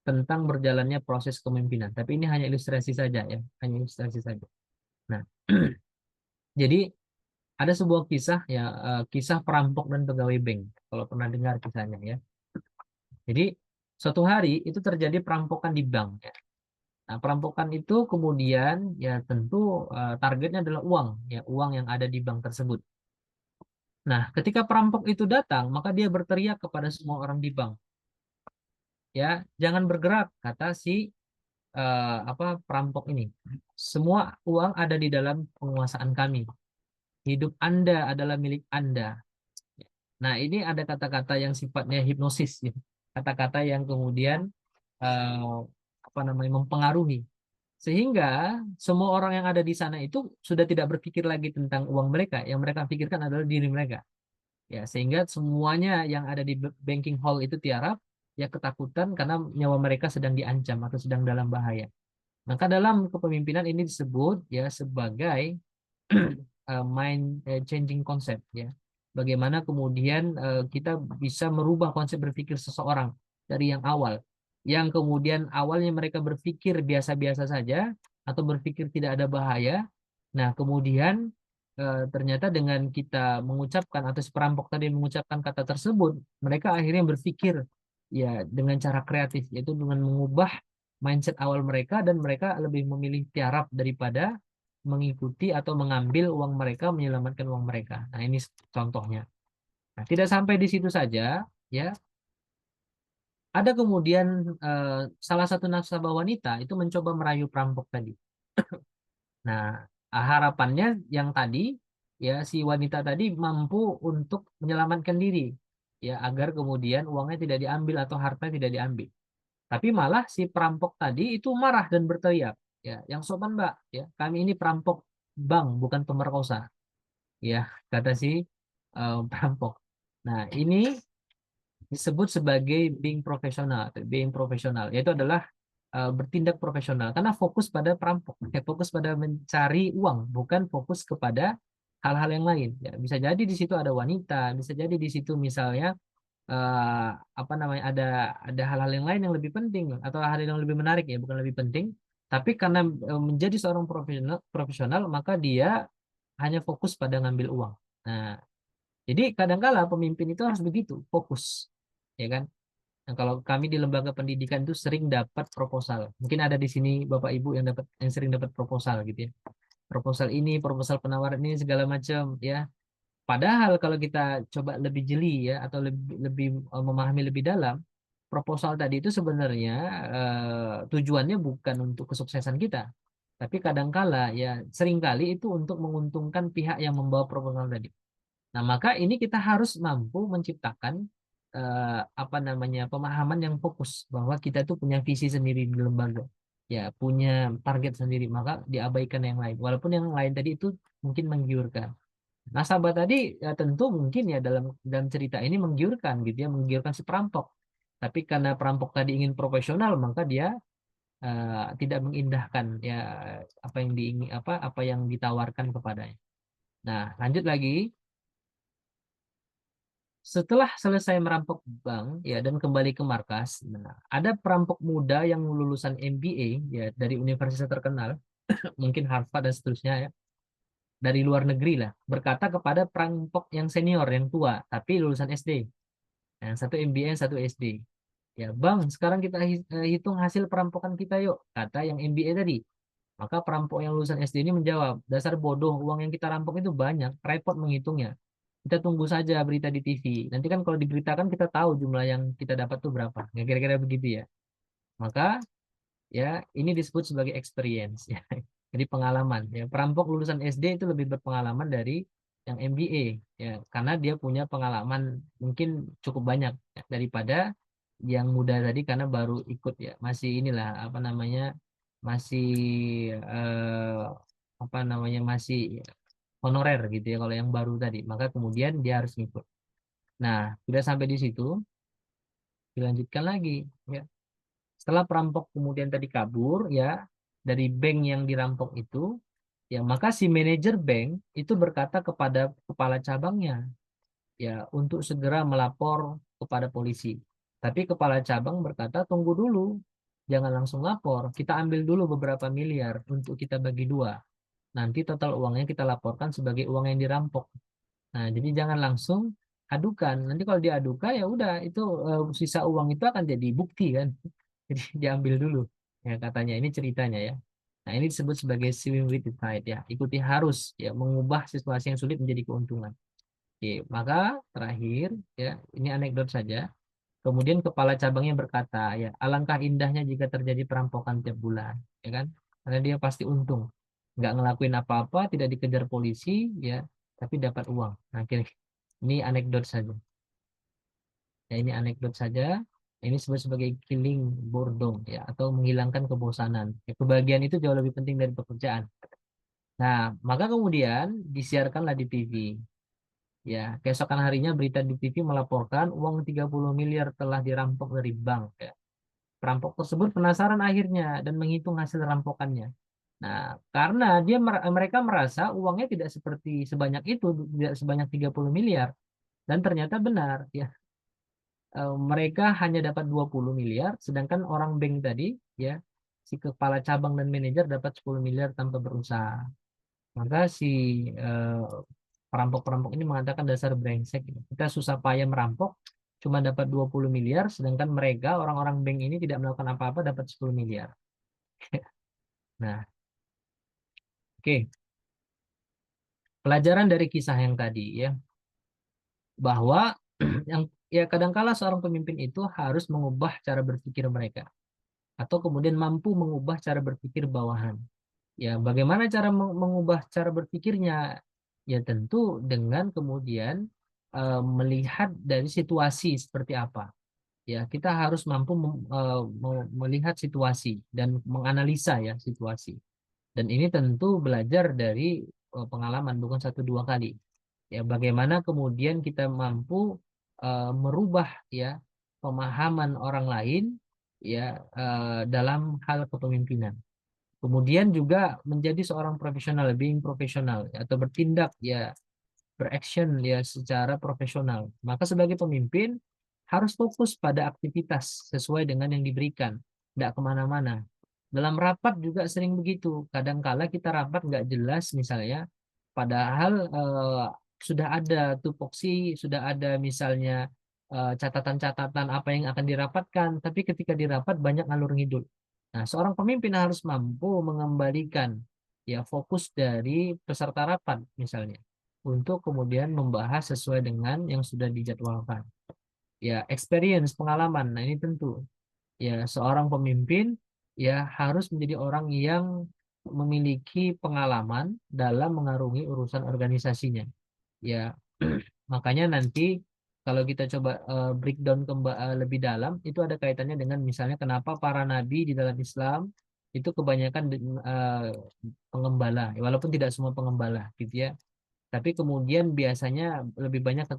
tentang berjalannya proses kepemimpinan. Tapi ini hanya ilustrasi saja ya, hanya ilustrasi saja. Nah, jadi ada sebuah kisah ya, kisah perampok dan pegawai bank. Kalau pernah dengar kisahnya ya. Jadi suatu hari itu terjadi perampokan di bank ya. Nah, perampokan itu kemudian ya tentu targetnya adalah uang ya, uang yang ada di bank tersebut. Nah, ketika perampok itu datang, maka dia berteriak kepada semua orang di bank, ya, jangan bergerak, kata si perampok ini. Semua uang ada di dalam penguasaan kami. Hidup Anda adalah milik Anda. Nah, ini ada kata-kata yang sifatnya hipnosis ya. Kata-kata yang kemudian eh, mempengaruhi, sehingga semua orang yang ada di sana itu sudah tidak berpikir lagi tentang uang mereka. Yang mereka pikirkan adalah diri mereka. Ya, sehingga semuanya yang ada di banking hall itu tiarap, ya ketakutan karena nyawa mereka sedang diancam atau sedang dalam bahaya. Maka dalam kepemimpinan ini disebut ya sebagai mind changing concept ya. Bagaimana kemudian kita bisa merubah konsep berpikir seseorang dari yang awal. Yang kemudian awalnya mereka berpikir biasa-biasa saja atau berpikir tidak ada bahaya. Nah, kemudian ternyata dengan kita mengucapkan atau si perampok tadi mengucapkan kata tersebut, mereka akhirnya berpikir ya dengan cara kreatif, yaitu dengan mengubah mindset awal mereka, dan mereka lebih memilih tiarap daripada mengikuti atau mengambil uang mereka, menyelamatkan uang mereka. Nah, ini contohnya. Nah, tidak sampai di situ saja, ya. Ada kemudian eh, salah satu nasabah wanita itu mencoba merayu perampok tadi. Nah, harapannya yang tadi, ya si wanita tadi mampu untuk menyelamatkan diri, ya agar kemudian uangnya tidak diambil atau harta tidak diambil. Tapi malah si perampok tadi itu marah dan berteriak, ya, yang sopan Mbak, ya, kami ini perampok bank, bukan pemerkosa, ya, kata si perampok. Nah, ini disebut sebagai being profesional, being profesional, yaitu adalah bertindak profesional karena fokus pada perampok, ya, fokus pada mencari uang, bukan fokus kepada hal-hal yang lain. Ya, bisa jadi di situ ada wanita, bisa jadi di situ misalnya eh, ada hal-hal yang lain yang lebih penting atau hal yang lebih menarik ya, bukan lebih penting, tapi karena menjadi seorang profesional profesional maka dia hanya fokus pada ngambil uang. Nah, jadi kadangkala pemimpin itu harus begitu, fokus, ya kan? Nah, kalau kami di lembaga pendidikan itu sering dapat proposal. Mungkin ada di sini Bapak Ibu yang sering dapat proposal gitu ya. Proposal ini, proposal penawaran ini segala macam ya. Padahal kalau kita coba lebih jeli ya atau lebih lebih memahami lebih dalam, proposal tadi itu sebenarnya tujuannya bukan untuk kesuksesan kita, tapi kadangkala ya seringkali itu untuk menguntungkan pihak yang membawa proposal tadi. Nah, maka ini kita harus mampu menciptakan pemahaman yang fokus bahwa kita itu punya visi sendiri di lembaga. Ya, punya target sendiri, maka diabaikan yang lain. Walaupun yang lain tadi itu mungkin menggiurkan. Nasabah tadi ya tentu mungkin ya dalam dalam cerita ini menggiurkan gitu ya, menggiurkan si perampok. Tapi karena perampok tadi ingin profesional, maka dia tidak mengindahkan ya apa yang diingin apa yang ditawarkan kepadanya. Nah, lanjut lagi. Setelah selesai merampok bank ya dan kembali ke markas, nah, ada perampok muda yang lulusan MBA ya dari universitas terkenal, mungkin Harvard dan seterusnya ya, dari luar negeri lah, berkata kepada perampok yang senior yang tua tapi lulusan SD. Yang satu MBA, yang satu SD. Ya, Bang, sekarang kita hitung hasil perampokan kita yuk, kata yang MBA tadi. Maka perampok yang lulusan SD ini menjawab, dasar bodoh, uang yang kita rampok itu banyak, repot menghitungnya. Kita tunggu saja berita di TV. Nanti kan kalau diberitakan kita tahu jumlah yang kita dapat tuh berapa. Ya, kira-kira begitu ya. Maka ya ini disebut sebagai experience ya. Jadi pengalaman ya. Perampok lulusan SD itu lebih berpengalaman dari yang MBA, ya, karena dia punya pengalaman mungkin cukup banyak ya, daripada yang muda tadi karena baru ikut ya, masih inilah apa namanya, masih apa namanya, masih honorer gitu ya kalau yang baru tadi, maka kemudian dia harus ngikut. Nah, sudah sampai di situ, dilanjutkan lagi ya. Setelah perampok kemudian tadi kabur ya dari bank yang dirampok itu, ya maka si manajer bank itu berkata kepada kepala cabangnya ya untuk segera melapor kepada polisi. Tapi kepala cabang berkata, tunggu dulu, jangan langsung lapor. Kita ambil dulu beberapa miliar untuk kita bagi dua. Nanti total uangnya kita laporkan sebagai uang yang dirampok. Nah, jadi jangan langsung adukan. Nanti kalau diadukan ya udah itu sisa uang itu akan jadi bukti kan. Jadi diambil dulu. Ya katanya ini ceritanya ya. Nah, ini disebut sebagai swim with the tide ya. Ikuti harus ya mengubah situasi yang sulit menjadi keuntungan. Oke, maka terakhir ya, ini anekdot saja. Kemudian kepala cabangnya berkata, ya alangkah indahnya jika terjadi perampokan tiap bulan, ya kan? Karena dia pasti untung, nggak ngelakuin apa-apa, tidak dikejar polisi, ya, tapi dapat uang. Nah, ini anekdot saja. Ya, ini anekdot saja. Ini disebut sebagai killing boredom, ya, atau menghilangkan kebosanan. Ya, kebahagiaan itu jauh lebih penting dari pekerjaan. Nah, maka kemudian disiarkanlah di TV. Ya, keesokan harinya berita di TV melaporkan uang 30 miliar telah dirampok dari bank. Ya. Perampok tersebut penasaran akhirnya dan menghitung hasil rampokannya. Nah, karena mereka merasa uangnya tidak seperti sebanyak itu, tidak sebanyak 30 miliar. Dan ternyata benar, ya. Mereka hanya dapat 20 miliar, sedangkan orang bank tadi, ya, si kepala cabang dan manajer dapat 10 miliar tanpa berusaha. Maka si eh, perampok-perampok ini mengatakan dasar brengsek. Kita susah payah merampok, cuma dapat 20 miliar, sedangkan mereka, orang-orang bank ini tidak melakukan apa-apa, dapat 10 miliar. Nah, oke. Pelajaran dari kisah yang tadi ya, bahwa yang ya kadangkala seorang pemimpin itu harus mengubah cara berpikir mereka atau kemudian mampu mengubah cara berpikir bawahan. Ya, bagaimana cara mengubah cara berpikirnya? Ya tentu dengan kemudian melihat dari situasi seperti apa. Ya, kita harus mampu melihat situasi dan menganalisa ya situasi. Dan ini tentu belajar dari pengalaman bukan satu dua kali. Ya, bagaimana kemudian kita mampu merubah ya pemahaman orang lain ya dalam hal kepemimpinan. Kemudian juga menjadi seorang profesional, being profesional ya, atau bertindak ya beraction ya secara profesional. Maka sebagai pemimpin harus fokus pada aktivitas sesuai dengan yang diberikan, tidak kemana-mana. Dalam rapat juga sering begitu. Kadangkala kita rapat nggak jelas misalnya, padahal sudah ada tupoksi, sudah ada misalnya catatan-catatan apa yang akan dirapatkan, tapi ketika dirapat banyak ngalur ngidul. Nah, seorang pemimpin harus mampu mengembalikan ya fokus dari peserta rapat misalnya untuk kemudian membahas sesuai dengan yang sudah dijadwalkan. Ya, experience, pengalaman. Nah, ini tentu ya seorang pemimpin ya harus menjadi orang yang memiliki pengalaman dalam mengarungi urusan organisasinya. Ya, makanya nanti kalau kita coba breakdown lebih dalam, itu ada kaitannya dengan misalnya kenapa para nabi di dalam Islam itu kebanyakan pengembala, walaupun tidak semua pengembala, gitu ya. Tapi kemudian biasanya lebih banyak ke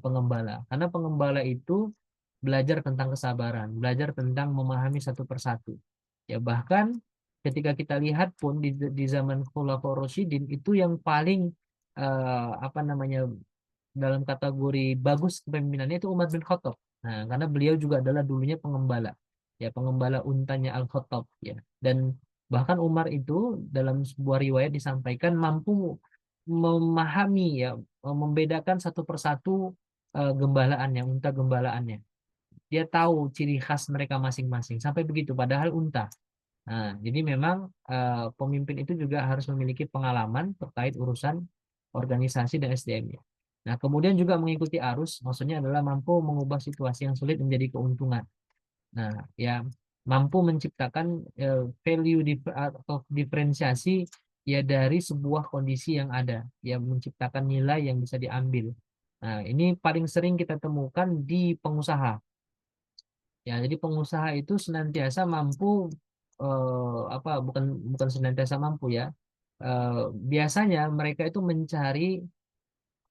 pengembala. Karena pengembala itu belajar tentang kesabaran, belajar tentang memahami satu persatu. Ya bahkan ketika kita lihat pun di zaman Khulafaur Rasyidin itu yang paling apa namanya dalam kategori bagus kepemimpinannya itu Umar bin Khattab. Nah, karena beliau juga adalah dulunya pengembala. Ya, pengembala untanya Al-Khattab ya. Dan bahkan Umar itu dalam sebuah riwayat disampaikan mampu memahami ya, membedakan satu persatu gembalaannya, unta gembalaannya. Dia tahu ciri khas mereka masing-masing. Sampai begitu padahal unta. Nah, jadi memang pemimpin itu juga harus memiliki pengalaman terkait urusan organisasi dan SDM-nya. Nah, kemudian juga mengikuti arus, maksudnya adalah mampu mengubah situasi yang sulit menjadi keuntungan. Nah, ya mampu menciptakan value atau diferensiasi ya dari sebuah kondisi yang ada, yang menciptakan nilai yang bisa diambil. Nah, ini paling sering kita temukan di pengusaha. Ya, jadi pengusaha itu senantiasa mampu apa bukan bukan senantiasa mampu ya. Eh, Biasanya mereka itu mencari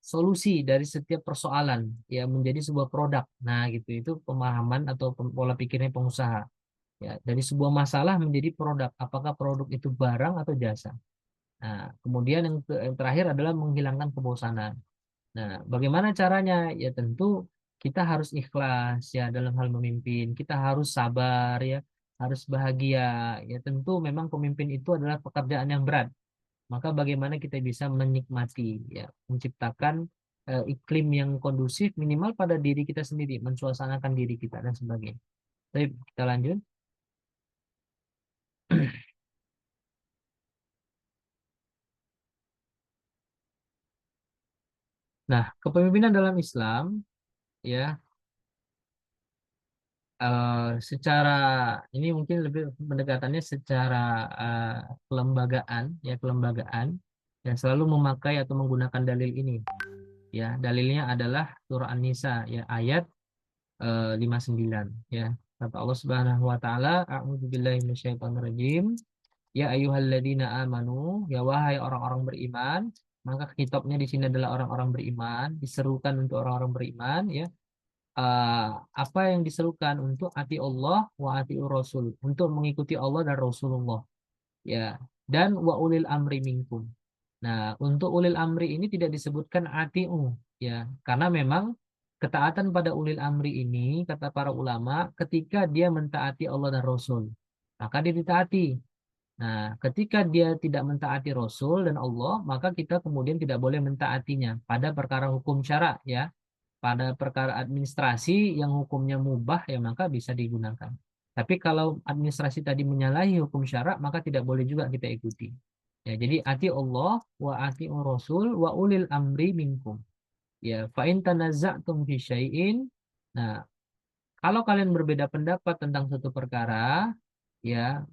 solusi dari setiap persoalan ya menjadi sebuah produk. Nah, gitu itu pemahaman atau pola pikirnya pengusaha. Ya, dari sebuah masalah menjadi produk. Apakah produk itu barang atau jasa? Nah, kemudian yang terakhir adalah menghilangkan kebosanan. Nah, bagaimana caranya? Ya tentu kita harus ikhlas ya dalam hal memimpin. Kita harus sabar ya, harus bahagia. Ya tentu memang pemimpin itu adalah pekerjaan yang berat. Maka bagaimana kita bisa menikmati ya, menciptakan iklim yang kondusif minimal pada diri kita sendiri, mensuasanakan diri kita dan sebagainya. Baik, kita lanjut. Nah, kepemimpinan dalam Islam ya secara ini mungkin lebih pendekatannya secara eh, kelembagaan ya kelembagaan yang selalu memakai atau menggunakan dalil ini ya dalilnya adalah surah An-Nisa ya ayat 59 ya kata Allah Subhanahu wa taala a'udzubillahi minasyaitonirrajim ya ayyuhalladzina amanu ya wahai orang-orang beriman maka kitabnya di sini adalah orang-orang beriman diserukan untuk orang-orang beriman ya eh, apa yang diserukan untuk ati Allah wa ati Rasul untuk mengikuti Allah dan Rasulullah ya dan wa ulil amri minkum. Nah, untuk ulil amri ini tidak disebutkan atiu ya karena memang ketaatan pada ulil amri ini kata para ulama ketika dia mentaati Allah dan Rasul maka dia ditaati. Nah, ketika dia tidak mentaati Rasul dan Allah, maka kita kemudian tidak boleh mentaatinya pada perkara hukum syara ya pada perkara administrasi yang hukumnya mubah ya maka bisa digunakan. Tapi kalau administrasi tadi menyalahi hukum syara maka tidak boleh juga kita ikuti. Ya, jadi ati Allah wa ati Rasul wa ulil amri minkum. Ya, fa in tanaza'tum fi syai'in. Nah, kalau kalian berbeda pendapat tentang suatu perkara, ya,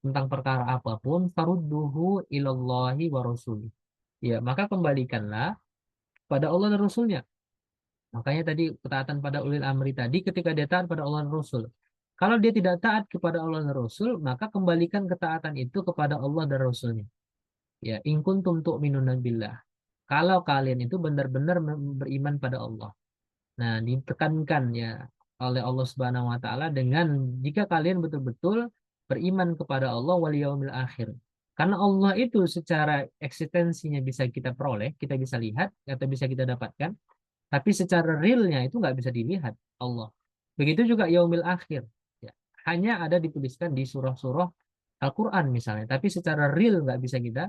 tentang perkara apapun, farudduhu ilallahi wa rasul. Ya, maka kembalikanlah pada Allah dan Rasulnya. Makanya tadi ketaatan pada ulil amri tadi ketika dia taat pada Allah dan Rasul. Kalau dia tidak taat kepada Allah dan Rasul, maka kembalikan ketaatan itu kepada Allah dan Rasulnya. Ya, in kuntum tu'minuna billah. Kalau kalian itu benar-benar beriman pada Allah. Nah, ditekankan ya oleh Allah Subhanahu wa taala dengan jika kalian betul-betul beriman kepada Allah wal yaumil akhir. Karena Allah itu secara eksistensinya bisa kita peroleh, kita bisa lihat atau bisa kita dapatkan. Tapi secara realnya itu nggak bisa dilihat Allah. Begitu juga yaumil akhir. Ya, hanya ada dituliskan di surah-surah Al-Quran misalnya. Tapi secara real nggak bisa kita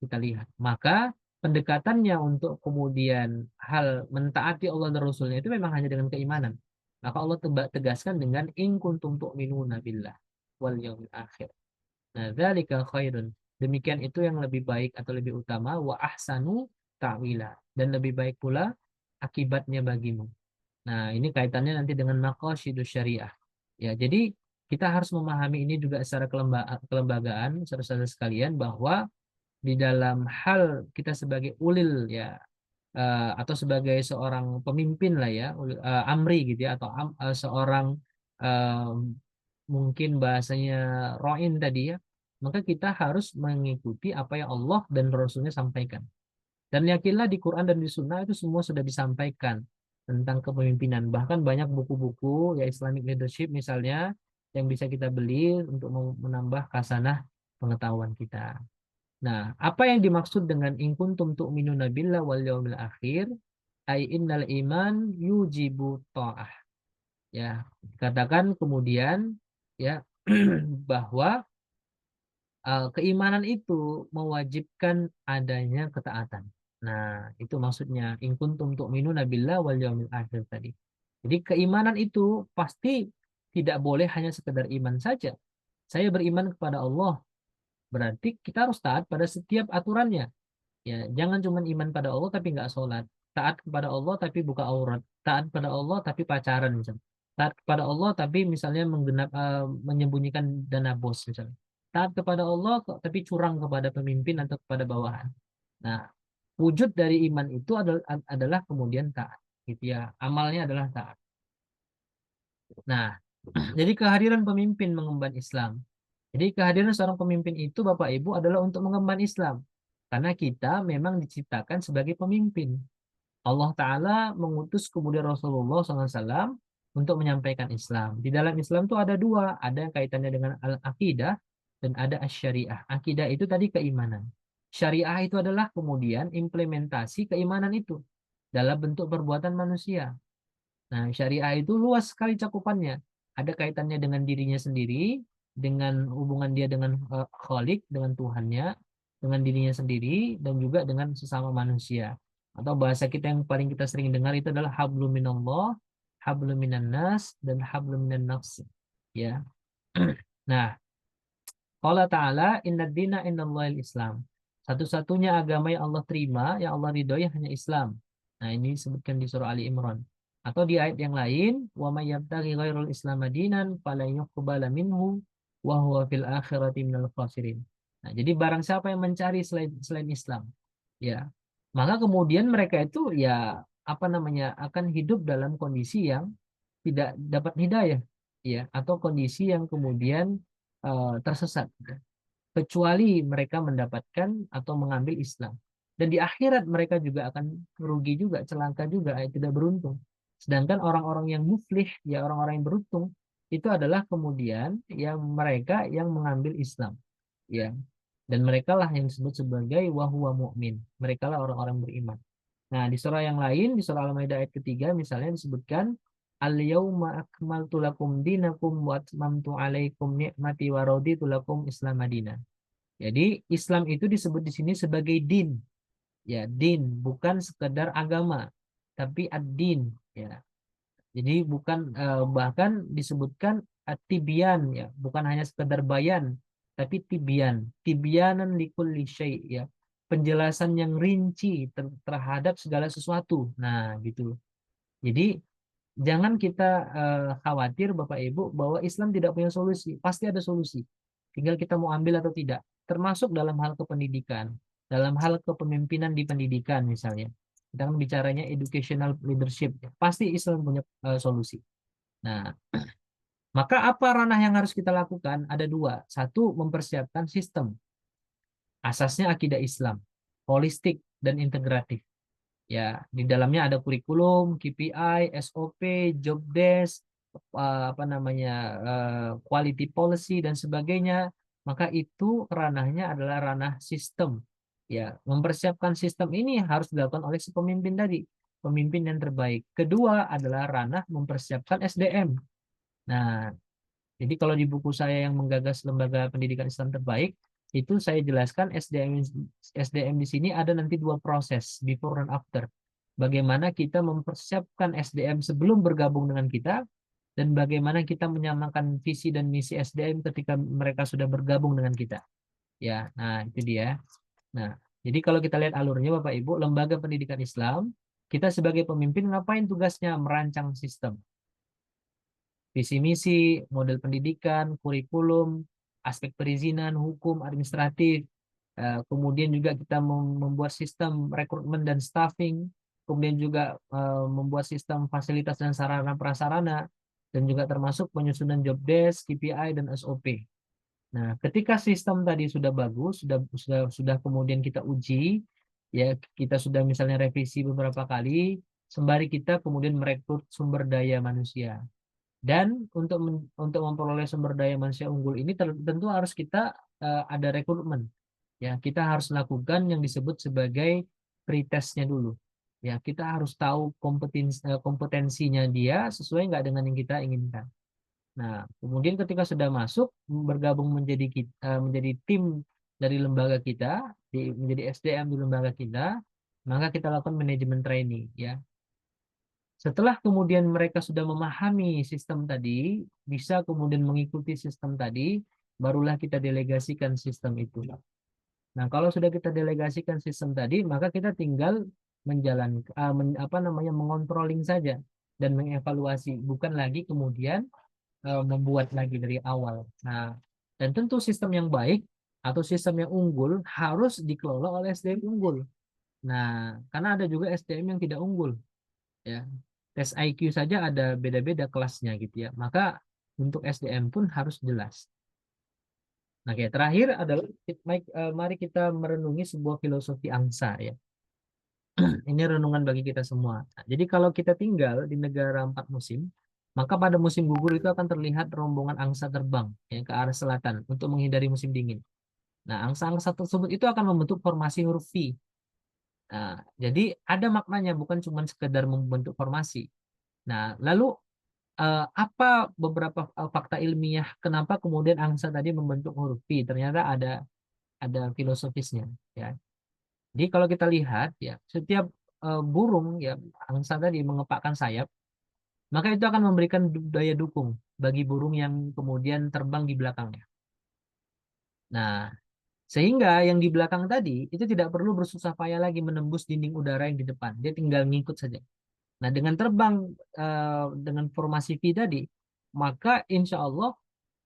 kita lihat. Maka pendekatannya untuk kemudian hal mentaati Allah dan Rasulnya itu memang hanya dengan keimanan. Maka Allah tegaskan dengan in kuntum tu'minuna billah wal yaumil akhir. Nah, dzalika khairun. Demikian itu yang lebih baik atau lebih utama wa ahsanu ta'wila dan lebih baik pula akibatnya bagimu. Nah, ini kaitannya nanti dengan maqasidus syariah. Ya, jadi kita harus memahami ini juga secara kelembagaan, saudara-saudara sekalian, bahwa di dalam hal kita sebagai ulil ya atau sebagai seorang pemimpin lah ya, amri gitu ya, atau seorang eh, mungkin bahasanya roin tadi ya, maka kita harus mengikuti apa yang Allah dan Rasulnya sampaikan. Dan yakinlah di Quran dan di Sunnah itu semua sudah disampaikan tentang kepemimpinan. Bahkan banyak buku-buku ya Islamic leadership misalnya yang bisa kita beli untuk menambah khasanah pengetahuan kita. Nah, apa yang dimaksud dengan in kuntum tu'minuna billah wal yaumil akhir? Ai innal iman yujibu ta'ah. Ya, katakan kemudian ya bahwa keimanan itu mewajibkan adanya ketaatan. Nah, itu maksudnya in kuntum tu'minuna billah wal yaumil akhir tadi. Jadi keimanan itu pasti tidak boleh hanya sekedar iman saja. Saya beriman kepada Allah, berarti kita harus taat pada setiap aturannya. Ya, jangan cuma iman pada Allah tapi nggak sholat. Taat kepada Allah tapi buka aurat. Taat pada Allah tapi pacaran misalnya. Taat kepada Allah tapi misalnya menyembunyikan dana bos misalnya. taat kepada Allah tapi curang kepada pemimpin atau kepada bawahan. Nah, wujud dari iman itu adalah kemudian taat, gitu ya. Amalnya adalah taat. Nah, jadi kehadiran pemimpin mengemban Islam. Jadi kehadiran seorang pemimpin itu Bapak Ibu adalah untuk mengemban Islam. Karena kita memang diciptakan sebagai pemimpin. Allah Ta'ala mengutus kemudian Rasulullah SAW untuk menyampaikan Islam. Di dalam Islam itu ada dua, ada yang kaitannya dengan al-aqidah dan ada as-syariah. Akidah itu tadi keimanan. Syariah itu adalah kemudian implementasi keimanan itu dalam bentuk perbuatan manusia. Nah, syariah itu luas sekali cakupannya. Ada kaitannya dengan dirinya sendiri, dengan hubungan dia dengan Khalik, dengan Tuhannya, dengan dirinya sendiri, dan juga dengan sesama manusia. Atau bahasa kita yang paling kita sering dengar itu adalah hablum minallah, hablum minan nas, dan hablum minan nafs. Ya. Nah, Allah Ta'ala inna dina innallahil Islam. Satu-satunya agama yang Allah terima, yang Allah ridhoi hanya Islam. Nah, ini disebutkan di surah Ali Imran. Atau di ayat yang lain, wa may yabtaghi ghairul islam dinan falan yuqbala minhu wa huwa fil akhirati minal khasirin. Nah, jadi barang siapa yang mencari selain Islam, ya, maka kemudian mereka itu ya apa namanya akan hidup dalam kondisi yang tidak dapat hidayah, ya, atau kondisi yang kemudian tersesat, kecuali mereka mendapatkan atau mengambil Islam. Dan di akhirat mereka juga akan merugi juga, celaka juga, tidak beruntung. Sedangkan orang-orang yang muflih, ya orang-orang yang beruntung, itu adalah kemudian yang mereka yang mengambil Islam, ya. Dan mereka lah yang disebut sebagai wahwa mu'min. Mereka lah orang-orang beriman. Nah, di surah yang lain, di surah Al-Maidah ayat ketiga, misalnya disebutkan, Al-yawma akmaltu lakum dinakum wa atmamtu alaikum ni'mati wa raditu lakum Islam Madinah. Jadi Islam itu disebut di sini sebagai din. Ya, din bukan sekedar agama, tapi ad-din, ya. Jadi bukan bahkan disebutkan at-tibyan, ya, bukan hanya sekedar bayan, tapi tibyan. Tibyanan likulli syai', ya. Penjelasan yang rinci terhadap segala sesuatu. Nah, gitu. Jadi jangan kita khawatir Bapak Ibu bahwa Islam tidak punya solusi. Pasti ada solusi. Tinggal kita mau ambil atau tidak. Termasuk dalam hal kependidikan, dalam hal kepemimpinan di pendidikan misalnya. Kita kan bicaranya educational leadership. Pasti Islam punya solusi. Nah, maka apa ranah yang harus kita lakukan? Ada dua. Satu, mempersiapkan sistem. Asasnya akidah Islam, holistik dan integratif. Ya, di dalamnya ada kurikulum, KPI, SOP, job desk, apa namanya, quality policy dan sebagainya. Maka itu ranahnya adalah ranah sistem. Ya, mempersiapkan sistem ini harus dilakukan oleh si pemimpin tadi, pemimpin yang terbaik. Kedua adalah ranah mempersiapkan SDM. Nah, jadi kalau di buku saya yang menggagas lembaga pendidikan Islam terbaik, itu saya jelaskan SDM di sini ada nanti dua proses, before dan after. Bagaimana kita mempersiapkan SDM sebelum bergabung dengan kita, dan bagaimana kita menyamakan visi dan misi SDM ketika mereka sudah bergabung dengan kita. Ya, nah itu dia. Nah, jadi kalau kita lihat alurnya Bapak Ibu, lembaga pendidikan Islam, kita sebagai pemimpin ngapain tugasnya? Merancang sistem, visi misi, model pendidikan, kurikulum, aspek perizinan, hukum, administratif. Kemudian juga kita membuat sistem rekrutmen dan staffing, kemudian juga membuat sistem fasilitas dan sarana prasarana, dan juga termasuk penyusunan job desk, KPI dan SOP. Nah, ketika sistem tadi sudah bagus, sudah kemudian kita uji, ya kita sudah misalnya revisi beberapa kali, sembari kita kemudian merekrut sumber daya manusia. Dan untuk memperoleh sumber daya manusia unggul ini tentu harus kita ada rekrutmen. Ya, kita harus lakukan yang disebut sebagai pretestnya dulu. Ya, kita harus tahu kompetensinya dia sesuai nggak dengan yang kita inginkan. Nah, kemudian ketika sudah masuk bergabung menjadi tim dari lembaga kita, menjadi SDM di lembaga kita, maka kita lakukan manajemen training, ya. Setelah kemudian mereka sudah memahami sistem tadi, bisa kemudian mengikuti sistem tadi, barulah kita delegasikan sistem itu. Nah, kalau sudah kita delegasikan sistem tadi, maka kita tinggal menjalankan, apa namanya, mengontrolling saja dan mengevaluasi, bukan lagi kemudian membuat lagi dari awal. Nah, Dan tentu sistem yang baik atau sistem yang unggul harus dikelola oleh SDM unggul. Nah, karena ada juga SDM yang tidak unggul, ya. Tes IQ saja ada beda-beda kelasnya gitu ya. Maka untuk SDM pun harus jelas. Nah, kayak terakhir adalah mari kita merenungi sebuah filosofi angsa ya. Ini renungan bagi kita semua. Nah, jadi kalau kita tinggal di negara 4 musim, maka pada musim gugur itu akan terlihat rombongan angsa terbang ya, ke arah selatan untuk menghindari musim dingin. Nah, angsa-angsa tersebut itu akan membentuk formasi huruf V. Nah, jadi ada maknanya, bukan cuma sekedar membentuk formasi. Nah, lalu apa beberapa fakta ilmiah kenapa kemudian angsa tadi membentuk huruf V? Ternyata ada filosofisnya ya. Jadi kalau kita lihat ya, setiap burung ya, angsa tadi mengepakkan sayap, maka itu akan memberikan daya dukung bagi burung yang kemudian terbang di belakangnya. Nah, sehingga yang di belakang tadi itu tidak perlu bersusah payah lagi menembus dinding udara yang di depan. Dia tinggal ngikut saja. Nah, dengan terbang dengan formasi V tadi, maka insya Allah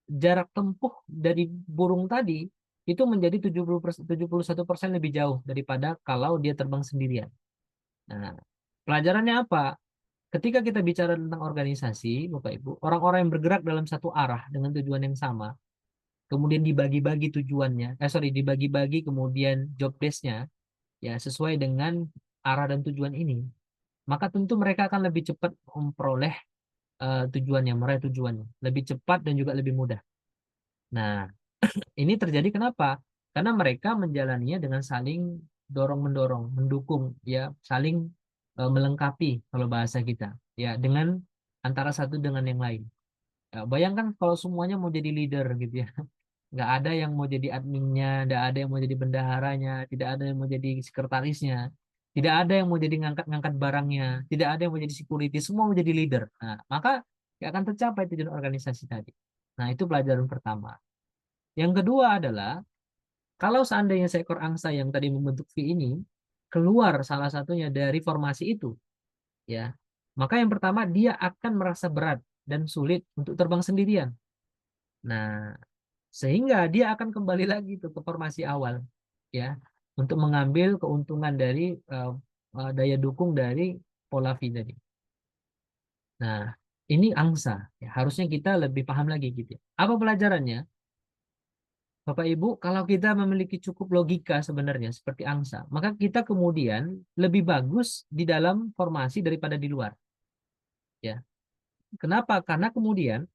jarak tempuh dari burung tadi itu menjadi 71% lebih jauh daripada kalau dia terbang sendirian. Nah, pelajarannya apa? Ketika kita bicara tentang organisasi, Bapak Ibu, orang-orang yang bergerak dalam satu arah dengan tujuan yang sama, kemudian dibagi-bagi tujuannya, dibagi-bagi kemudian job desk-nya, ya sesuai dengan arah dan tujuan ini, maka tentu mereka akan lebih cepat memperoleh tujuannya, meraih tujuannya, lebih cepat dan juga lebih mudah. Nah, ini terjadi kenapa? Karena mereka menjalaninya dengan saling dorong-mendorong, mendukung, ya, saling melengkapi kalau bahasa kita, ya, dengan antara satu dengan yang lain. Ya, bayangkan kalau semuanya mau jadi leader gitu ya, nggak ada yang mau jadi adminnya, nggak ada yang mau jadi bendaharanya, tidak ada yang mau jadi sekretarisnya, tidak ada yang mau jadi ngangkat-ngangkat barangnya, tidak ada yang mau jadi security, semua mau jadi leader. Nah, maka nggak akan tercapai tujuan organisasi tadi. Nah, itu pelajaran pertama. Yang kedua adalah kalau seandainya seekor angsa yang tadi membentuk V ini keluar salah satunya dari formasi itu, ya, maka yang pertama dia akan merasa berat dan sulit untuk terbang sendirian. Nah, sehingga dia akan kembali lagi tuh ke formasi awal, ya, untuk mengambil keuntungan dari daya dukung dari pola V tadi. Nah, ini angsa, ya, harusnya kita lebih paham lagi gitu ya. Apa pelajarannya? Bapak Ibu, kalau kita memiliki cukup logika sebenarnya seperti angsa, maka kita kemudian lebih bagus di dalam formasi daripada di luar. Ya, kenapa? Karena kemudian,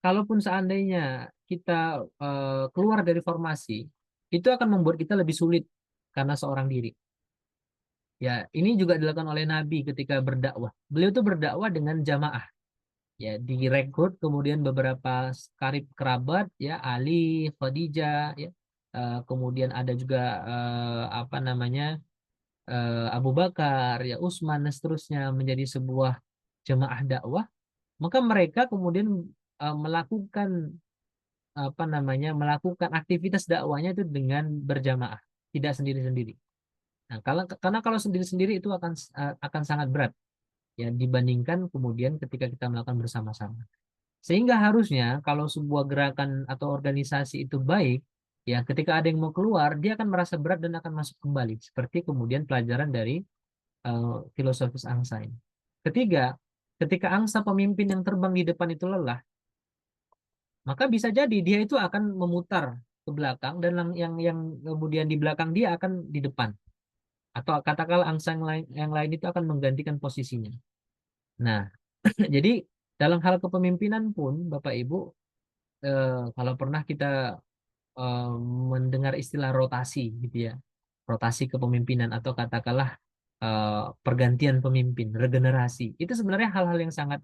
kalaupun seandainya kita keluar dari formasi, itu akan membuat kita lebih sulit karena seorang diri. Ya, ini juga dilakukan oleh Nabi ketika berdakwah. Beliau itu berdakwah dengan jamaah. Ya, direkrut kemudian beberapa karib kerabat, ya, Ali, Khadijah, ya. Kemudian ada juga apa namanya, Abu Bakar, ya, Utsman dan seterusnya menjadi sebuah jemaah dakwah. Maka mereka kemudian melakukan apa namanya, melakukan aktivitas dakwahnya itu dengan berjamaah, tidak sendiri-sendiri. Nah, karena kalau sendiri-sendiri itu akan sangat berat ya dibandingkan kemudian ketika kita melakukan bersama-sama. Sehingga harusnya kalau sebuah gerakan atau organisasi itu baik, ya ketika ada yang mau keluar, dia akan merasa berat dan akan masuk kembali. Seperti kemudian pelajaran dari filosofis angsa ini. Ketiga, ketika angsa pemimpin yang terbang di depan itu lelah, maka bisa jadi dia itu akan memutar ke belakang dan yang kemudian di belakang dia akan di depan. Atau katakanlah angsa yang lain itu akan menggantikan posisinya. Nah, jadi dalam hal kepemimpinan pun, Bapak Ibu, kalau pernah kita eh, mendengar istilah rotasi gitu ya, rotasi kepemimpinan atau katakanlah pergantian pemimpin, regenerasi, itu sebenarnya hal-hal yang sangat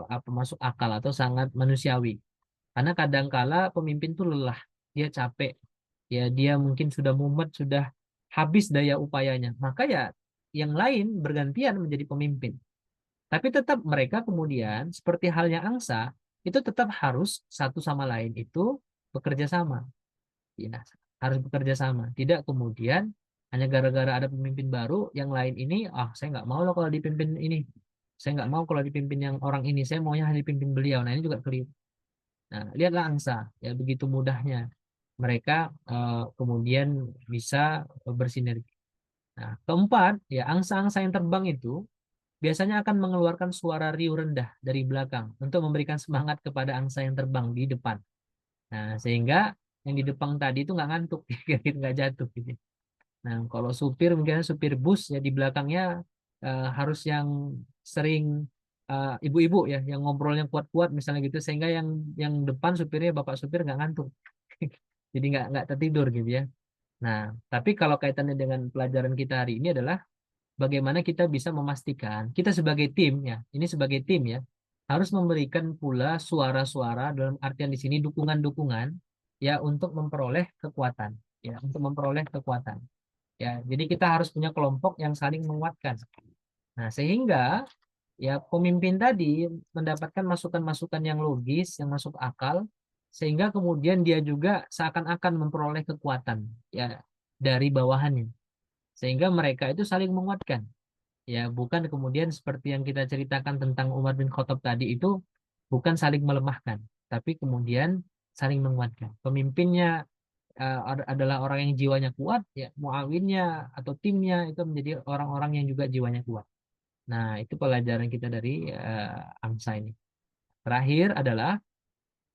apa masuk akal atau sangat manusiawi. Karena kadangkala pemimpin tuh lelah, dia capek, ya dia mungkin sudah mumet, sudah habis daya upayanya, maka ya yang lain bergantian menjadi pemimpin. Tapi tetap mereka kemudian seperti halnya angsa itu tetap harus satu sama lain itu bekerja sama. Ya, harus bekerja sama. Tidak kemudian hanya gara-gara ada pemimpin baru, yang lain ini, ah saya nggak mau loh kalau dipimpin ini. Saya nggak mau kalau dipimpin yang orang ini. Saya maunya hanya dipimpin beliau. Nah ini juga keliru. Nah, lihatlah angsa, ya begitu mudahnya mereka kemudian bisa bersinergi. Nah, keempat, ya angsa-angsa yang terbang itu biasanya akan mengeluarkan suara riuh rendah dari belakang untuk memberikan semangat kepada angsa yang terbang di depan. Nah, sehingga yang di depan tadi itu nggak ngantuk, gitu, nggak jatuh gitu. Nah, kalau supir mungkin supir bus ya di belakangnya harus yang sering ibu-ibu ya, yang ngobrolnya kuat-kuat misalnya gitu, sehingga yang depan supirnya bapak supir nggak ngantuk, jadi nggak tertidur gitu ya. Nah, tapi kalau kaitannya dengan pelajaran kita hari ini adalah bagaimana kita bisa memastikan kita sebagai tim ya, ini sebagai tim ya, harus memberikan pula suara-suara dalam artian di sini dukungan-dukungan ya untuk memperoleh kekuatan ya, untuk memperoleh kekuatan. Ya, jadi kita harus punya kelompok yang saling menguatkan. Nah, sehingga ya pemimpin tadi mendapatkan masukan-masukan yang logis, yang masuk akal, sehingga kemudian dia juga seakan-akan memperoleh kekuatan ya dari bawahannya. Sehingga mereka itu saling menguatkan. Ya, bukan kemudian seperti yang kita ceritakan tentang Umar bin Khattab tadi itu bukan saling melemahkan, tapi kemudian saling menguatkan. Pemimpinnya adalah orang yang jiwanya kuat, ya muawinnya atau timnya itu menjadi orang-orang yang juga jiwanya kuat. Nah, itu pelajaran kita dari angsa ini. Terakhir adalah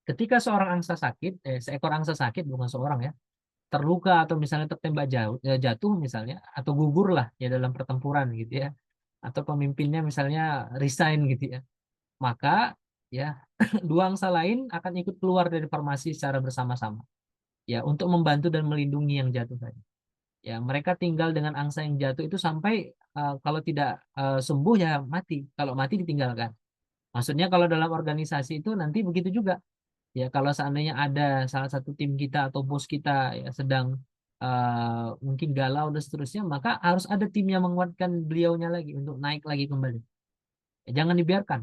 ketika seorang angsa sakit, seekor angsa sakit bukan seorang ya, terluka atau misalnya tertembak jauh, jatuh misalnya, atau gugur lah ya dalam pertempuran gitu ya, atau pemimpinnya misalnya resign gitu ya, maka ya dua angsa lain akan ikut keluar dari formasi secara bersama-sama ya untuk membantu dan melindungi yang jatuh tadi. Ya, mereka tinggal dengan angsa yang jatuh itu sampai kalau tidak sembuh ya mati. Kalau mati ditinggalkan. Maksudnya kalau dalam organisasi itu nanti begitu juga. Ya, kalau seandainya ada salah satu tim kita atau bos kita ya sedang mungkin galau dan seterusnya, maka harus ada tim yang menguatkan beliaunya lagi untuk naik lagi kembali. Ya, jangan dibiarkan.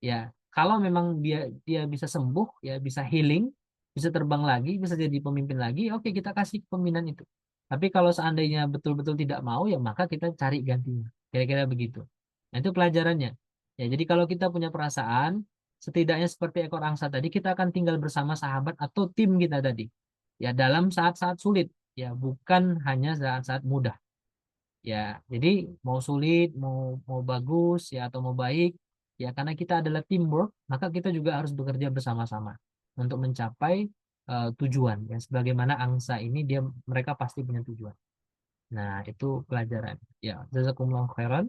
Ya, kalau memang dia dia bisa sembuh, ya bisa healing, bisa terbang lagi, bisa jadi pemimpin lagi, oke kita kasih kepemimpinan itu. Tapi kalau seandainya betul-betul tidak mau, ya maka kita cari gantinya. Kira-kira begitu. Nah, itu pelajarannya. Ya, jadi kalau kita punya perasaan, setidaknya seperti ekor angsa tadi, kita akan tinggal bersama sahabat atau tim kita tadi. Ya, dalam saat-saat sulit. Ya, bukan hanya saat-saat mudah. Ya, jadi mau sulit, mau bagus ya atau mau baik, ya karena kita adalah teamwork, maka kita juga harus bekerja bersama-sama untuk mencapai tujuan. Ya, sebagaimana angsa ini mereka pasti punya tujuan. Nah, itu pelajaran. Ya, jazakumullah khairan.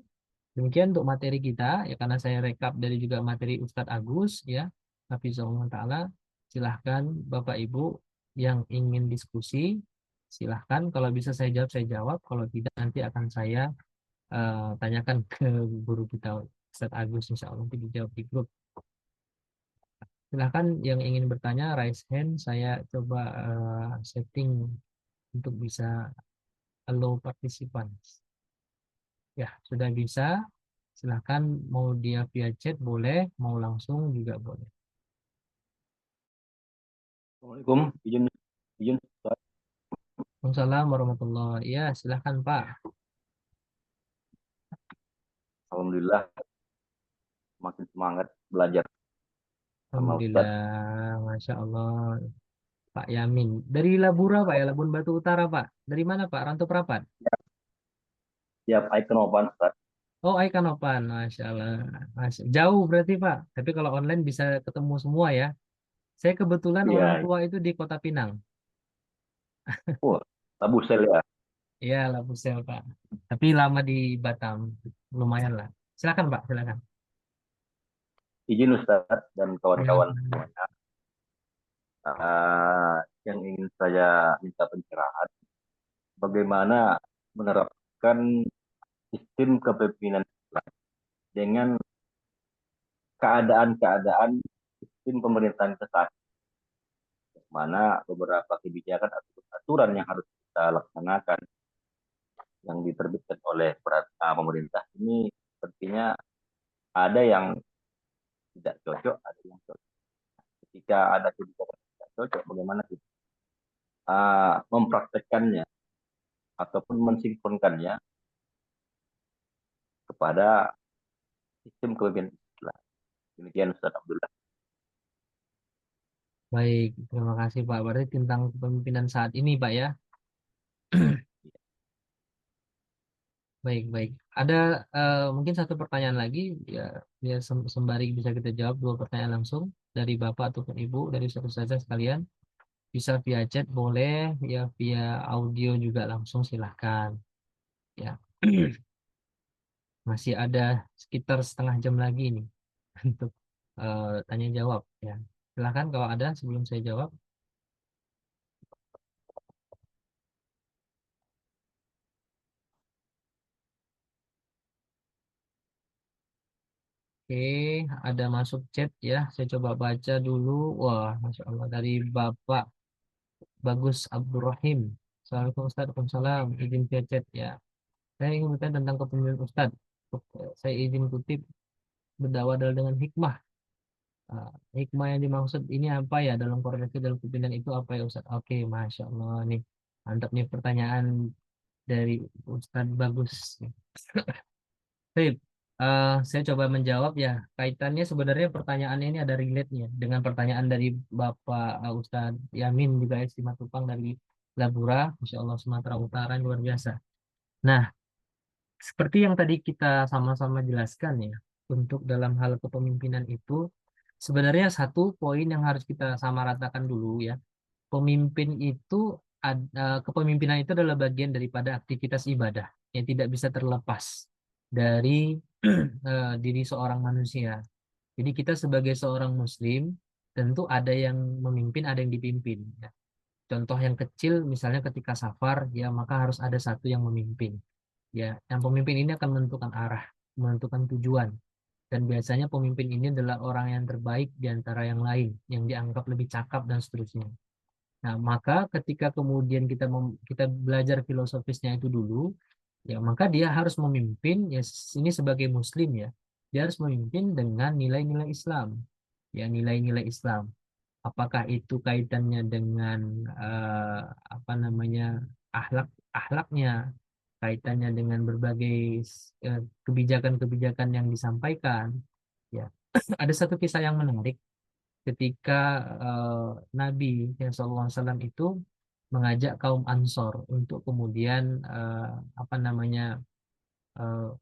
Demikian untuk materi kita, ya karena saya rekap dari juga materi Ustadz Agus, ya, Hafizahullah Ta'ala. Silahkan Bapak Ibu yang ingin diskusi, silahkan. Kalau bisa saya jawab. Kalau tidak, nanti akan saya tanyakan ke guru kita Ustadz Agus, insya Allah nanti dijawab di grup. Silahkan yang ingin bertanya, raise hand. Saya coba setting untuk bisa allow participants. Ya, sudah bisa. Silahkan mau dia via chat boleh, mau langsung juga boleh. Assalamualaikum, izin izin Ustaz. Waalaikumsalam warahmatullahi. Ya, silahkan Pak. Alhamdulillah makin semangat belajar sama Alhamdulillah, Ustaz. Masya Allah. Pak Yamin. Dari Labura Pak ya, Labuan Batu Utara Pak. Dari mana Pak? Rantau Prapat? Siap icon opan Ustaz. Oh, Aikanopan, Masya Allah. Jauh berarti Pak. Tapi kalau online bisa ketemu semua ya. Saya kebetulan orang Iya. tua itu di Kota Pinang. Wah, Tabusel ya. Iya, Labusel Pak. Tapi lama di Batam. Lumayan lah. Silakan Pak, silakan. Izin Ustaz dan Ya. kawan-kawan semuanya. Yang ingin saya minta pencerahan, bagaimana menerapkan sistem kepemimpinan Islam dengan keadaan-keadaan sistem pemerintahan kita, mana beberapa kebijakan atau aturan yang harus kita laksanakan yang diterbitkan oleh pemerintah ini sepertinya ada yang tidak cocok, ada yang cocok. Ketika ada kebijakan yang tidak cocok, bagaimana kita mempraktekkannya ataupun mensinkronkannya kepada sistem kepemimpinan Islam. Demikian Ustaz Abdullah. Baik, terima kasih Pak. Berarti tentang kepemimpinan saat ini Pak ya. Baik, baik. Ada mungkin satu pertanyaan lagi ya, ya sembari bisa kita jawab dua pertanyaan langsung dari Bapak ataupun Ibu dari satu saja sekalian. Bisa via chat boleh, ya via audio juga langsung silahkan. Ya, masih ada sekitar setengah jam lagi nih untuk tanya jawab ya. Silahkan kalau ada sebelum saya jawab. Oke, ada masuk chat ya. Saya coba baca dulu. Wah, Masya Allah dari Bapak Bagus Abdurrahim. Assalamualaikum Ustaz. Waalaikumsalam. Izin via chat ya. Saya ingin bertanya tentang kepemimpinan Ustaz. Saya izin kutip berdakwah adalah dengan hikmah. Hikmah yang dimaksud ini apa ya dalam koordinasi dalam kepemimpinan itu apa ya Ustaz? Oke, Masya Allah nih. Mantap nih pertanyaan dari Ustaz Bagus. Baik, saya coba menjawab ya. Kaitannya sebenarnya pertanyaan ini ada relate-nya dengan pertanyaan dari Bapak Ustadz Yamin juga ya, Simatupang dari Labura, Insya Allah Sumatera Utara luar biasa. Nah, seperti yang tadi kita sama-sama jelaskan ya, untuk dalam hal kepemimpinan itu sebenarnya satu poin yang harus kita samaratakan dulu ya. Pemimpin itu kepemimpinan itu adalah bagian daripada aktivitas ibadah yang tidak bisa terlepas dari diri seorang manusia. Jadi kita sebagai seorang muslim tentu ada yang memimpin, ada yang dipimpin. Ya. Contoh yang kecil misalnya ketika safar ya maka harus ada satu yang memimpin. Ya, yang pemimpin ini akan menentukan arah, menentukan tujuan. Dan biasanya pemimpin ini adalah orang yang terbaik di antara yang lain, yang dianggap lebih cakap dan seterusnya. Nah, maka ketika kemudian kita belajar filosofisnya itu dulu, ya maka dia harus memimpin, ya ini sebagai muslim ya, dia harus memimpin dengan nilai-nilai Islam. Ya, nilai-nilai Islam. Apakah itu kaitannya dengan eh, apa namanya akhlaknya, kaitannya dengan berbagai kebijakan-kebijakan yang disampaikan. Ya, ada satu kisah yang menarik ketika Nabi yang SAW itu mengajak kaum Ansor untuk kemudian apa namanya eh,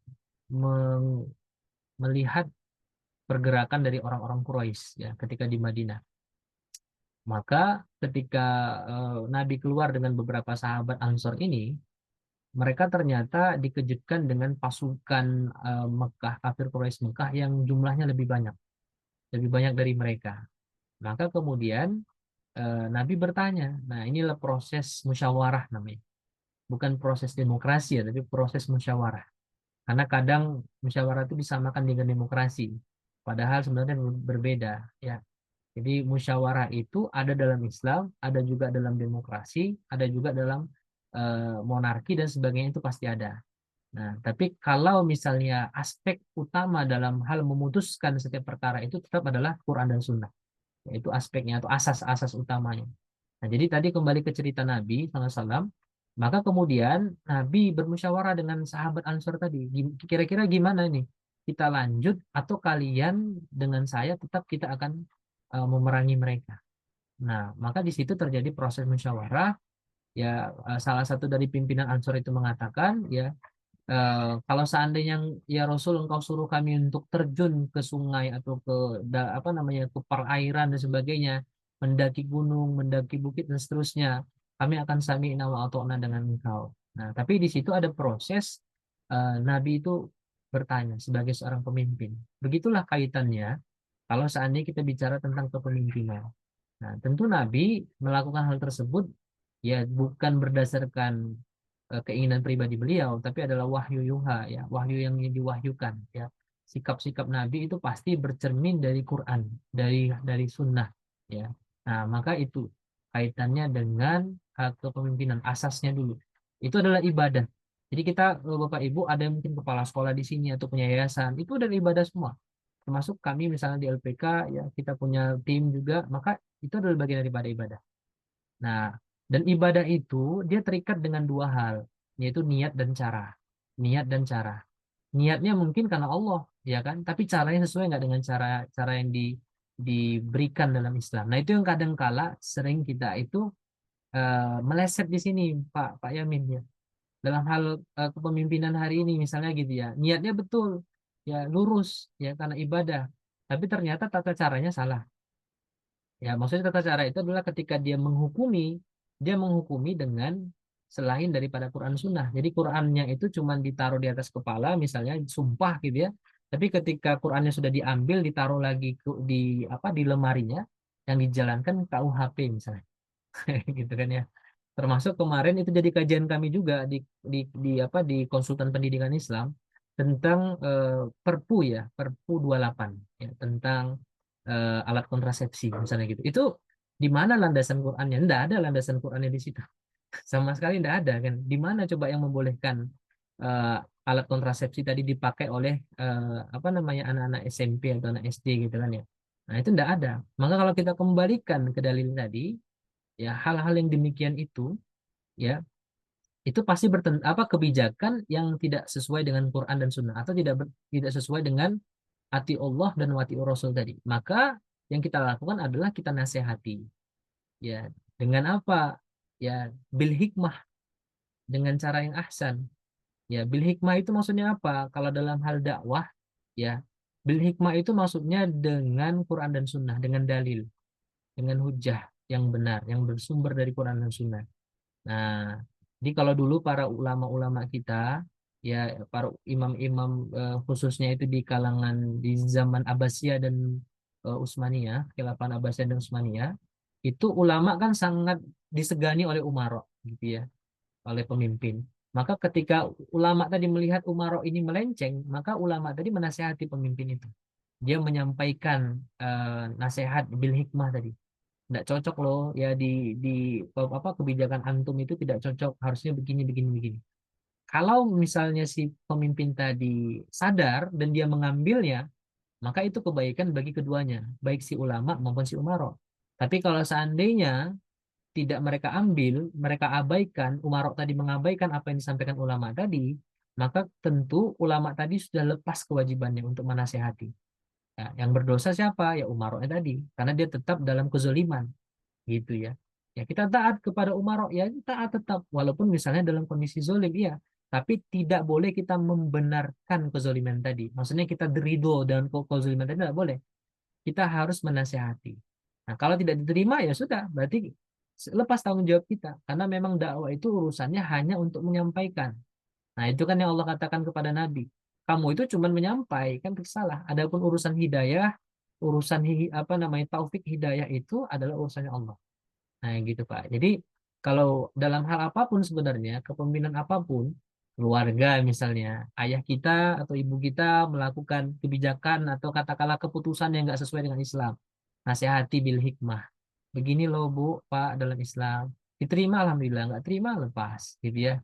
meng- melihat pergerakan dari orang-orang Quraisy ya ketika di Madinah. Maka ketika Nabi keluar dengan beberapa sahabat Ansor ini, mereka ternyata dikejutkan dengan pasukan Mekah, kafir Quraisy Mekah yang jumlahnya lebih banyak dari mereka. Maka kemudian Nabi bertanya, nah inilah proses musyawarah namanya. Bukan proses demokrasi ya, tapi proses musyawarah. Karena kadang musyawarah itu disamakan dengan demokrasi. Padahal sebenarnya berbeda. Ya. Jadi musyawarah itu ada dalam Islam, ada juga dalam demokrasi, ada juga dalam monarki dan sebagainya itu pasti ada. Nah, tapi kalau misalnya aspek utama dalam hal memutuskan setiap perkara itu tetap adalah Quran dan Sunnah, yaitu aspeknya atau asas-asas utamanya. Nah, jadi tadi kembali ke cerita Nabi SAW, maka kemudian Nabi bermusyawarah dengan sahabat Ansor tadi. Kira-kira gimana nih? Kita lanjut atau kalian dengan saya tetap kita akan memerangi mereka. Nah, maka di situ terjadi proses musyawarah. Ya, salah satu dari pimpinan Ansor itu mengatakan, ya kalau seandainya ya Rasul engkau suruh kami untuk terjun ke sungai atau ke apa namanya ke perairan dan sebagainya, mendaki gunung, mendaki bukit dan seterusnya, kami akan sami'na wa ata'na dengan engkau. Nah, tapi di situ ada proses Nabi itu bertanya sebagai seorang pemimpin. Begitulah kaitannya kalau seandainya kita bicara tentang kepemimpinan. Nah, tentu Nabi melakukan hal tersebut ya bukan berdasarkan keinginan pribadi beliau, tapi adalah wahyu yuha ya, wahyu yang diwahyukan ya. Sikap-sikap Nabi itu pasti bercermin dari Quran, dari Sunnah ya. Nah, maka itu kaitannya dengan kepemimpinan asasnya dulu. Itu adalah ibadah. Jadi kita Bapak Ibu ada yang mungkin kepala sekolah di sini atau punya yayasan, itu adalah ibadah semua. Termasuk kami misalnya di LPK ya kita punya tim juga, maka itu adalah bagian daripada ibadah. Nah, dan ibadah itu dia terikat dengan dua hal, yaitu niat dan cara. Niat dan cara. Niatnya mungkin karena Allah, ya kan? Tapi caranya sesuai nggak dengan cara cara yang diberikan dalam Islam. Nah, itu yang kadang kala sering kita itu meleset di sini, Pak Yamin ya. Dalam hal kepemimpinan hari ini misalnya gitu ya. Niatnya betul, ya lurus ya karena ibadah. Tapi ternyata tata caranya salah. Ya, maksudnya tata cara itu adalah ketika dia menghukumi dengan selain daripada Quran Sunnah. Jadi Qurannya itu cuma ditaruh di atas kepala, misalnya sumpah gitu ya. Tapi ketika Qurannya sudah diambil, ditaruh lagi di apa di lemarinya, yang dijalankan KUHP misalnya, gitu kan ya. Termasuk kemarin itu jadi kajian kami juga di apa di konsultan pendidikan Islam tentang Perpu ya, Perpu 28 ya, tentang alat kontrasepsi misalnya gitu. Itu di mana landasan Qur'annya? Tidak ada landasan Qur'annya di situ. Sama sekali tidak ada kan. Di mana coba yang membolehkan eh, alat kontrasepsi tadi dipakai oleh apa namanya anak-anak SMP atau anak SD gitu kan ya. Nah, itu tidak ada. Maka kalau kita kembalikan ke dalil tadi, ya hal-hal yang demikian itu ya itu pasti apa kebijakan yang tidak sesuai dengan Quran dan Sunnah atau tidak sesuai dengan hati Allah dan wati Rasul tadi. Maka yang kita lakukan adalah kita nasihati ya dengan apa? Ya bil hikmah, dengan cara yang ahsan. Ya bil hikmah itu maksudnya apa? Kalau dalam hal dakwah ya bil hikmah itu maksudnya dengan Quran dan Sunnah, dengan dalil, dengan hujah yang benar, yang bersumber dari Quran dan Sunnah. Nah, jadi kalau dulu para ulama-ulama kita, ya para imam-imam khususnya itu di kalangan di zaman Abbasiyah dan Utsmaniyah, khilafah Abbasiyah dan Utsmaniyah, itu ulama kan sangat disegani oleh umaro, gitu ya, oleh pemimpin. Maka ketika ulama tadi melihat umaro ini melenceng, maka ulama tadi menasehati pemimpin itu. Dia menyampaikan nasihat bil hikmah tadi nggak cocok loh ya di apa kebijakan antum itu tidak cocok harusnya begini begini begini kalau misalnya si pemimpin tadi sadar dan dia mengambilnya maka itu kebaikan bagi keduanya baik si ulama maupun si umaro tapi kalau seandainya tidak mereka ambil mereka abaikan umaro tadi mengabaikan apa yang disampaikan ulama tadi maka tentu ulama tadi sudah lepas kewajibannya untuk menasehati. Nah, yang berdosa siapa ya umaroknya tadi karena dia tetap dalam kezoliman gitu ya. Ya kita taat kepada umarok ya taat tetap walaupun misalnya dalam kondisi zolim iya, tapi tidak boleh kita membenarkan kezoliman tadi. Maksudnya kita ridho dengan kezoliman tadi tidak boleh. Kita harus menasehati. Nah, kalau tidak diterima ya sudah, berarti lepas tanggung jawab kita karena memang dakwah itu urusannya hanya untuk menyampaikan. Nah, itu kan yang Allah katakan kepada Nabi. Kamu itu cuma menyampaikan salah. Adapun urusan hidayah, urusan apa namanya taufik hidayah itu adalah urusannya Allah. Nah, gitu Pak. Jadi kalau dalam hal apapun sebenarnya, kepemimpinan apapun, keluarga misalnya, ayah kita atau ibu kita melakukan kebijakan atau katakanlah keputusan yang nggak sesuai dengan Islam, nasihati bil hikmah. Begini loh Bu, Pak dalam Islam. Diterima alhamdulillah, nggak terima lepas, gitu ya.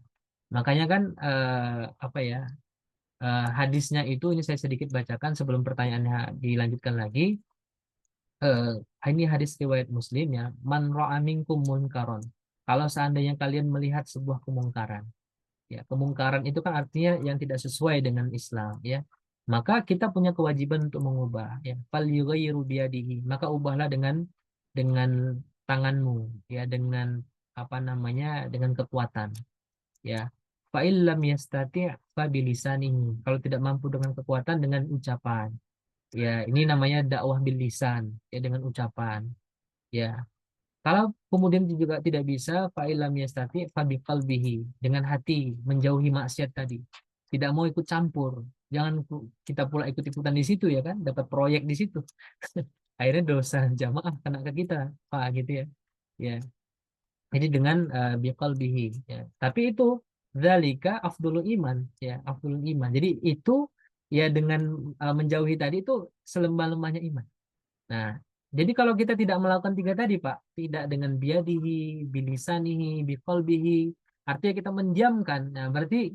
Makanya kan apa ya hadisnya itu ini saya sedikit bacakan sebelum pertanyaannya dilanjutkan lagi. eh, ini hadis riwayat Muslim ya. Man ra'a minkum munkaron. Kalau seandainya kalian melihat sebuah kemungkaran, ya kemungkaran itu kan artinya yang tidak sesuai dengan Islam, ya. Maka kita punya kewajiban untuk mengubah, ya. Fal yughayyiru biyadihi. Maka ubahlah dengan tanganmu, ya, dengan apa namanya, dengan kekuatan, ya. Fa illam yastati' fa bilisanihi. Kalau tidak mampu dengan kekuatan dengan ucapan. Ya, ini namanya dakwah bil lisan, ya dengan ucapan. Ya, kalau kemudian juga tidak bisa, fa'ilam yastati fabiqalbihi dengan hati menjauhi maksiat tadi. Tidak mau ikut campur. Jangan kita pula ikut-ikutan di situ ya kan, dapat proyek di situ. Akhirnya dosa jamaah kena ke kita, Pak gitu ya. Ya, jadi dengan biqalbihi ya. Tapi itu zalika afdulul iman ya, afdulul iman. Jadi itu ya dengan menjauhi tadi itu selemah-lemahnya iman. Nah, jadi kalau kita tidak melakukan tiga tadi, Pak, tidak dengan biadihi, bilisanihi, biqalbihi, artinya kita mendiamkan. Nah, berarti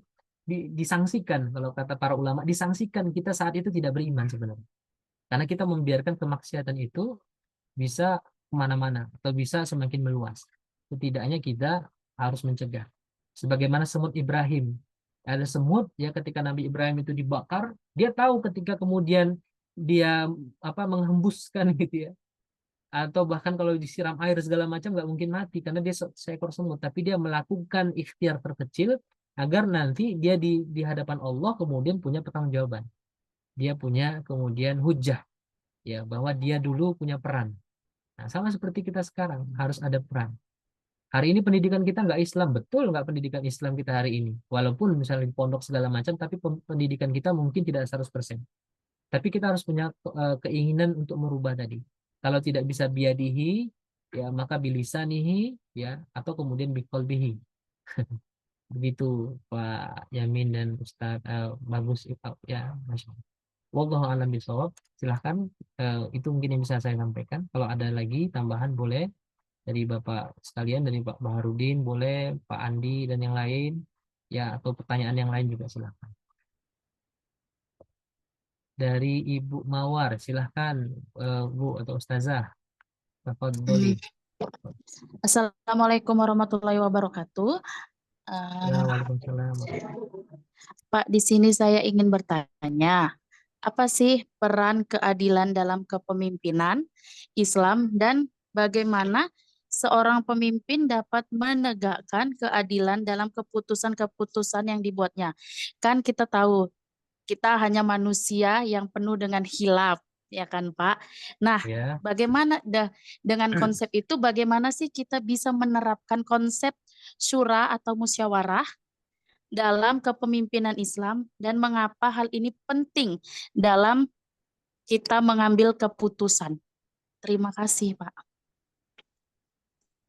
disangsikan, kalau kata para ulama, disangsikan kita saat itu tidak beriman sebenarnya. Karena kita membiarkan kemaksiatan itu bisa kemana-mana atau bisa semakin meluas. Setidaknya kita harus mencegah. Sebagaimana semut Ibrahim. Ada semut ya ketika Nabi Ibrahim itu dibakar, dia tahu ketika kemudian dia apa menghembuskan gitu ya, atau bahkan kalau disiram air segala macam nggak mungkin mati karena dia seekor semut, tapi dia melakukan ikhtiar terkecil agar nanti dia di hadapan Allah kemudian punya pertanggungjawaban, dia punya kemudian hujah ya bahwa dia dulu punya peran. Nah, sama seperti kita sekarang harus ada peran. Hari ini pendidikan kita nggak Islam, betul nggak pendidikan Islam kita hari ini? Walaupun misalnya di pondok segala macam, tapi pendidikan kita mungkin tidak 100%. Tapi kita harus punya keinginan untuk merubah tadi. Kalau tidak bisa biadihi, ya maka bilisanihi, ya atau kemudian biqalbihi. Begitu Pak Yamin dan Ustadz Bagus ya, Masya Allah. Wallahu a'lam bishawab. Silahkan, itu mungkin yang bisa saya sampaikan. Kalau ada lagi tambahan boleh dari Bapak sekalian, dari Pak Baharudin boleh, Pak Andi dan yang lain, ya atau pertanyaan yang lain juga silahkan. Dari Ibu Mawar, silahkan Bu atau Ustazah, Hmm. tafadholi. Assalamualaikum warahmatullahi wabarakatuh. Ya, Eh, waalaikumsalam. Pak, di sini saya ingin bertanya, apa sih peran keadilan dalam kepemimpinan Islam dan bagaimana seorang pemimpin dapat menegakkan keadilan dalam keputusan-keputusan yang dibuatnya? Kan kita tahu kita hanya manusia yang penuh dengan hilaf, ya kan, Pak? Nah, Ya, bagaimana dengan konsep itu, bagaimana sih kita bisa menerapkan konsep syura atau musyawarah dalam kepemimpinan Islam dan mengapa hal ini penting dalam kita mengambil keputusan? Terima kasih, Pak.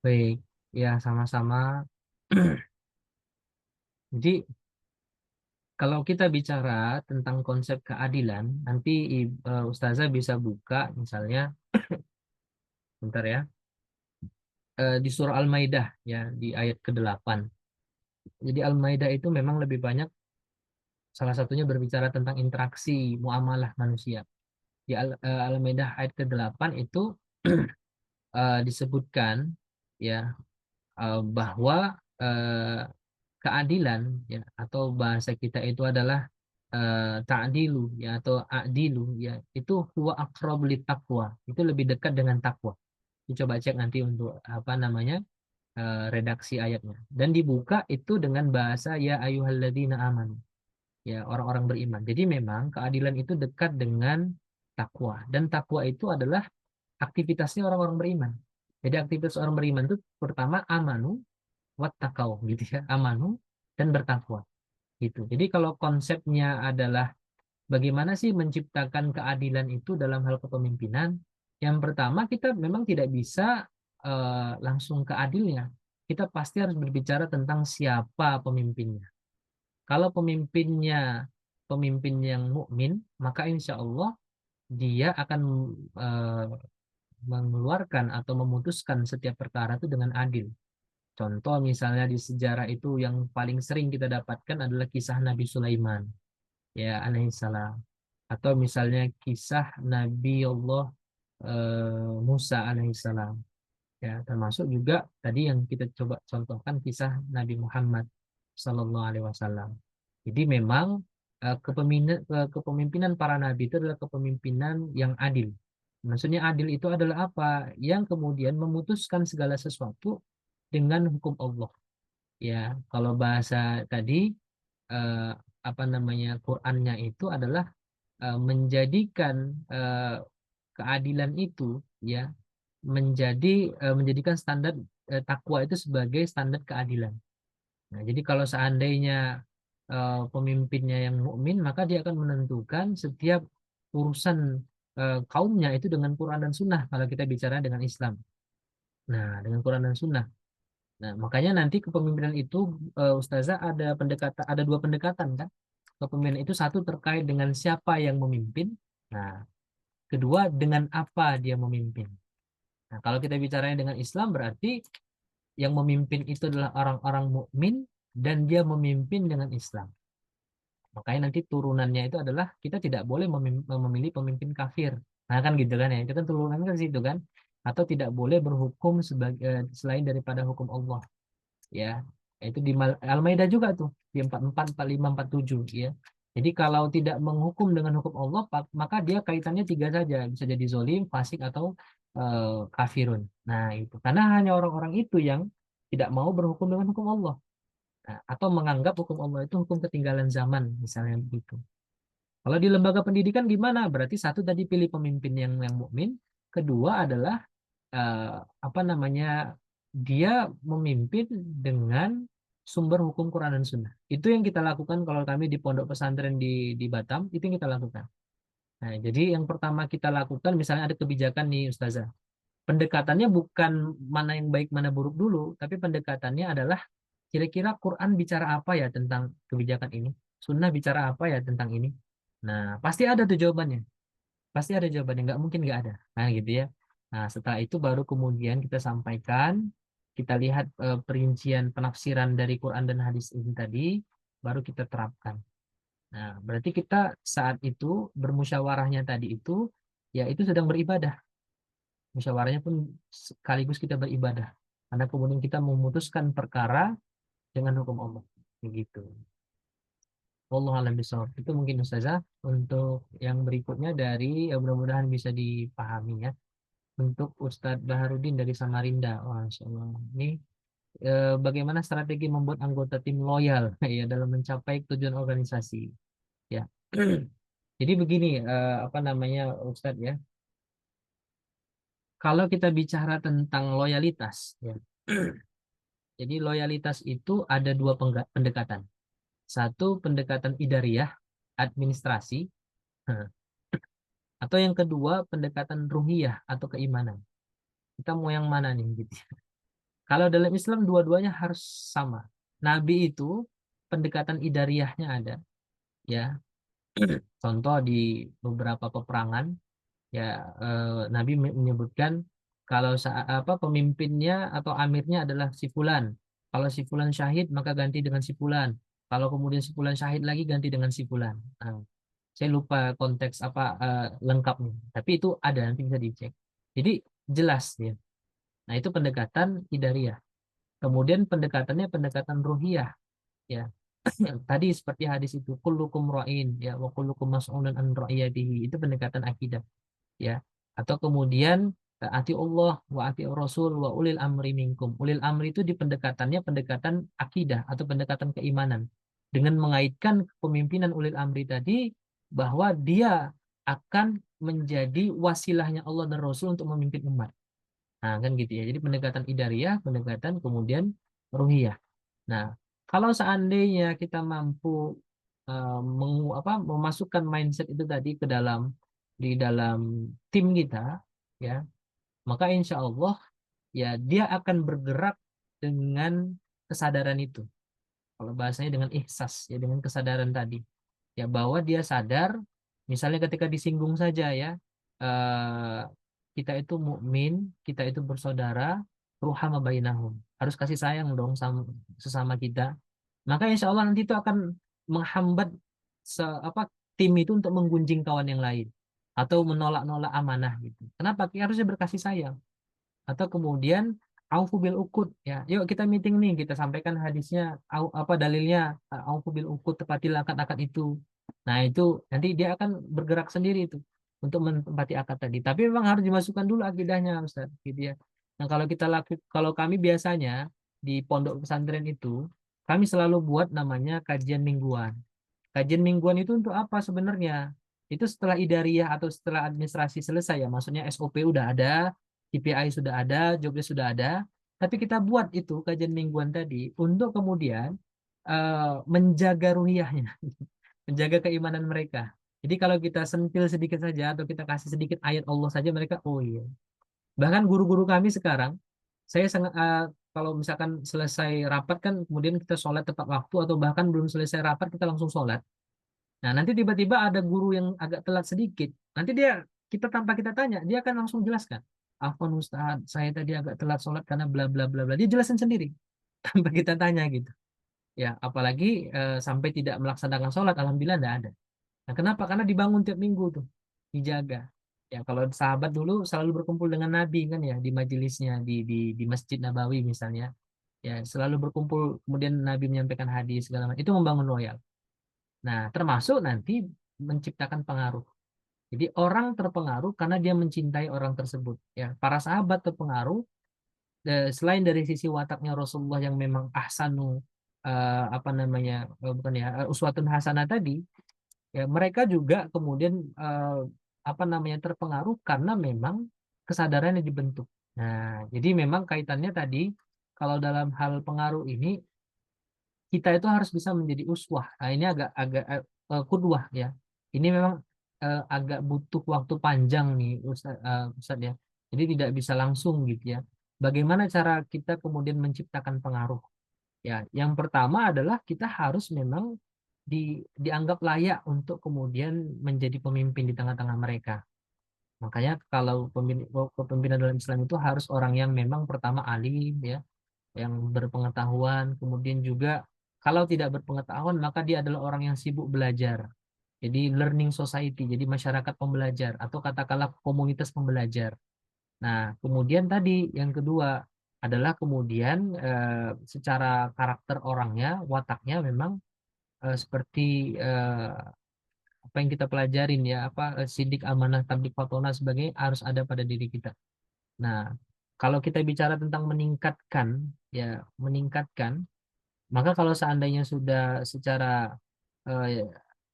baik. Ya, sama-sama. Jadi, kalau kita bicara tentang konsep keadilan, nanti Ustazah bisa buka misalnya, bentar ya, di surah Al-Maidah ya, di ayat ke-8. Jadi Al-Maidah itu memang lebih banyak, salah satunya berbicara tentang interaksi muamalah manusia. Di Al-Maidah ayat ke-8 itu disebutkan ya bahwa keadilan ya atau bahasa kita itu adalah ta'dilu ya atau adilu ya, itu huwa aqrabu taqwa, itu lebih dekat dengan takwa. Coba cek nanti untuk apa namanya redaksi ayatnya, dan dibuka itu dengan bahasa ya ayyuhalladzina amanu, ya orang-orang beriman. Jadi memang keadilan itu dekat dengan takwa, dan takwa itu adalah aktivitasnya orang-orang beriman. Jadi aktivitas orang beriman itu pertama amanu wattaqau gitu ya, amanu dan bertakwa gitu. Jadi kalau konsepnya adalah bagaimana sih menciptakan keadilan itu dalam hal kepemimpinan, yang pertama kita memang tidak bisa langsung ke adilnya. Kita pasti harus berbicara tentang siapa pemimpinnya. Kalau pemimpinnya pemimpin yang mukmin, maka insya Allah dia akan eh, mengeluarkan atau memutuskan setiap perkara itu dengan adil. Contoh misalnya di sejarah itu yang paling sering kita dapatkan adalah kisah Nabi Sulaiman ya alaihissalam, atau misalnya kisah Nabi Allah Musa alaihissalam, ya termasuk juga tadi yang kita coba contohkan kisah Nabi Muhammad Sallallahu Alaihi Wasallam. Jadi memang kepemimpinan para nabi itu adalah kepemimpinan yang adil. Maksudnya adil itu adalah apa? Yang kemudian memutuskan segala sesuatu dengan hukum Allah. Ya, kalau bahasa tadi eh, apa namanya Qur'annya itu adalah menjadikan eh, keadilan itu ya menjadikan standar takwa itu sebagai standar keadilan. Nah, jadi kalau seandainya pemimpinnya yang mukmin, maka dia akan menentukan setiap urusan kaumnya itu dengan Quran dan Sunnah kalau kita bicara dengan Islam. Nah, dengan Quran dan Sunnah. Nah, makanya nanti kepemimpinan itu Ustazah ada dua pendekatan kan? Kepemimpinan itu satu terkait dengan siapa yang memimpin. Nah, kedua dengan apa dia memimpin. Nah, kalau kita bicaranya dengan Islam berarti yang memimpin itu adalah orang-orang mukmin dan dia memimpin dengan Islam. Makanya nanti turunannya itu adalah kita tidak boleh memilih pemimpin kafir. Nah, kan gitu kan ya. Itu kan turunannya ke situ kan. Atau tidak boleh berhukum sebagai selain daripada hukum Allah. Ya. Itu di Al-Maidah juga tuh di 44, 45, 47 ya. Jadi kalau tidak menghukum dengan hukum Allah, maka dia kaitannya tiga saja, bisa jadi zolim, fasik atau kafirun. Nah itu karena hanya orang-orang itu yang tidak mau berhukum dengan hukum Allah. Nah, atau menganggap hukum Allah itu hukum ketinggalan zaman, misalnya begitu. Kalau di lembaga pendidikan gimana? Berarti satu tadi pilih pemimpin yang mukmin, kedua adalah eh, apa namanya dia memimpin dengan sumber hukum Quran dan Sunnah. Itu yang kita lakukan kalau kami di pondok pesantren di Batam, itu yang kita lakukan. Nah, jadi yang pertama kita lakukan misalnya ada kebijakan nih Ustazah. Pendekatannya bukan mana yang baik mana buruk dulu, tapi pendekatannya adalah kira-kira Quran bicara apa ya tentang kebijakan ini, Sunnah bicara apa ya tentang ini. Nah, pasti ada tuh jawabannya. Pasti ada jawabannya, nggak mungkin nggak ada. Nah, gitu ya. Nah, setelah itu baru kemudian kita sampaikan, kita lihat perincian penafsiran dari Quran dan hadis ini tadi, baru kita terapkan. Nah, berarti kita saat itu bermusyawarahnya tadi itu, ya itu sedang beribadah. Musyawarahnya pun sekaligus kita beribadah. Karena kemudian kita memutuskan perkara dengan hukum Allah. Begitu. Wallahu a'lam bishawab. Itu mungkin Ustazah. Untuk yang berikutnya dari, ya mudah-mudahan bisa dipahami ya. Untuk Ustadz Baharudin dari Samarinda. Wah, Masya Allah. Ini bagaimana strategi membuat anggota tim loyal ya dalam mencapai tujuan organisasi. Ya. Jadi begini, apa namanya Ustadz ya. Kalau kita bicara tentang loyalitas, ya. Jadi loyalitas itu ada dua pendekatan. Satu pendekatan idariyah, administrasi, atau yang kedua pendekatan ruhiyah atau keimanan. Kita mau yang mana nih gitu. Kalau dalam Islam dua-duanya harus sama. Nabi itu pendekatan idariyahnya ada, ya. Contoh di beberapa peperangan, ya Nabi menyebutkan kalau apa pemimpinnya atau amirnya adalah si fulan. Kalau si fulan syahid maka ganti dengan si fulan. Kalau kemudian si fulan syahid lagi ganti dengan si fulan. Nah, saya lupa konteks apa lengkapnya, tapi itu ada nanti bisa dicek. Jadi jelas ya. Nah, itu pendekatan idariyah. Kemudian pendekatannya pendekatan ruhiyah ya. Tadi seperti hadis itu kullukum ra'in ya wa kullukum mas'ulun an ra'iyatihi, itu pendekatan akidah ya. Atau kemudian ati Allah wa ati Rasul wa ulil amri minkum. Ulil amri itu di pendekatannya pendekatan akidah atau pendekatan keimanan dengan mengaitkan kepemimpinan ulil amri tadi bahwa dia akan menjadi wasilahnya Allah dan Rasul untuk memimpin umat. Nah, kan gitu ya. Jadi pendekatan idariyah, pendekatan kemudian ruhiyah. Nah, kalau seandainya kita mampu memasukkan mindset itu tadi ke dalam di dalam tim kita, ya, maka insya Allah ya dia akan bergerak dengan kesadaran itu. Kalau bahasanya dengan ihsas, ya dengan kesadaran tadi, ya bahwa dia sadar, misalnya ketika disinggung saja ya, eh, kita itu mukmin, kita itu bersaudara, ruhama bainahum, harus kasih sayang dong sama sesama kita. Maka insya Allah nanti itu akan menghambat apa tim itu untuk menggunjing kawan yang lain atau menolak-nolak amanah gitu. Kenapa? Kita harusnya berkasih sayang. Atau kemudian aufu bil uqud ya. Yuk kita meeting nih, kita sampaikan hadisnya apa dalilnya, aufu bil uqud, tepatilah akad-akad itu. Nah, itu nanti dia akan bergerak sendiri itu untuk menempati akad tadi. Tapi memang harus dimasukkan dulu akidahnya Ustaz, gitu ya. Nah, kalau kami biasanya di pondok pesantren itu kami selalu buat namanya kajian mingguan. Kajian mingguan itu untuk apa sebenarnya? Itu setelah idariyah atau setelah administrasi selesai ya, maksudnya SOP udah ada, KPI sudah ada, jobdesk sudah ada, tapi kita buat itu kajian mingguan tadi untuk kemudian menjaga ruhiyahnya, menjaga keimanan mereka. Jadi kalau kita sentil sedikit saja atau kita kasih sedikit ayat Allah saja, mereka oh iya. Bahkan guru-guru kami sekarang, saya sangat kalau misalkan selesai rapat kan kemudian kita sholat tepat waktu atau bahkan belum selesai rapat kita langsung sholat. Nah, nanti tiba-tiba ada guru yang agak telat sedikit. Nanti kita tanpa kita tanya, dia akan langsung jelaskan. Afwan Ustaz, saya tadi agak telat sholat karena bla bla bla bla. Dia jelasin sendiri tanpa kita tanya gitu. Ya, apalagi sampai tidak melaksanakan sholat, alhamdulillah tidak ada. Nah, kenapa? Karena dibangun tiap minggu tuh, dijaga. Ya, kalau sahabat dulu selalu berkumpul dengan Nabi kan ya di majelisnya di Masjid Nabawi misalnya. Ya, selalu berkumpul kemudian Nabi menyampaikan hadis segala macam. Itu membangun loyal. Nah, termasuk nanti menciptakan pengaruh. Jadi orang terpengaruh karena dia mencintai orang tersebut. Ya, para sahabat terpengaruh selain dari sisi wataknya Rasulullah yang memang ahsanu apa namanya bukan ya uswatun hasanah tadi, ya mereka juga kemudian apa namanya terpengaruh karena memang kesadarannya dibentuk. Nah, jadi memang kaitannya tadi kalau dalam hal pengaruh ini kita itu harus bisa menjadi uswah. Nah, ini agak agak kudwah ya. Ini memang agak butuh waktu panjang nih Ustaz ya. Jadi tidak bisa langsung gitu ya. Bagaimana cara kita kemudian menciptakan pengaruh? Ya, yang pertama adalah kita harus memang dianggap layak untuk kemudian menjadi pemimpin di tengah-tengah mereka. Makanya kalau kepemimpinan dalam Islam itu harus orang yang memang pertama alim ya, yang berpengetahuan, kemudian juga kalau tidak berpengetahuan maka dia adalah orang yang sibuk belajar. Jadi learning society, jadi masyarakat pembelajar atau katakanlah komunitas pembelajar. Nah, kemudian tadi yang kedua adalah kemudian secara karakter orangnya, wataknya memang seperti apa yang kita pelajarin ya, apa sidik amanah tablik fatona sebagai harus ada pada diri kita. Nah, kalau kita bicara tentang meningkatkan ya, meningkatkan, maka kalau seandainya sudah secara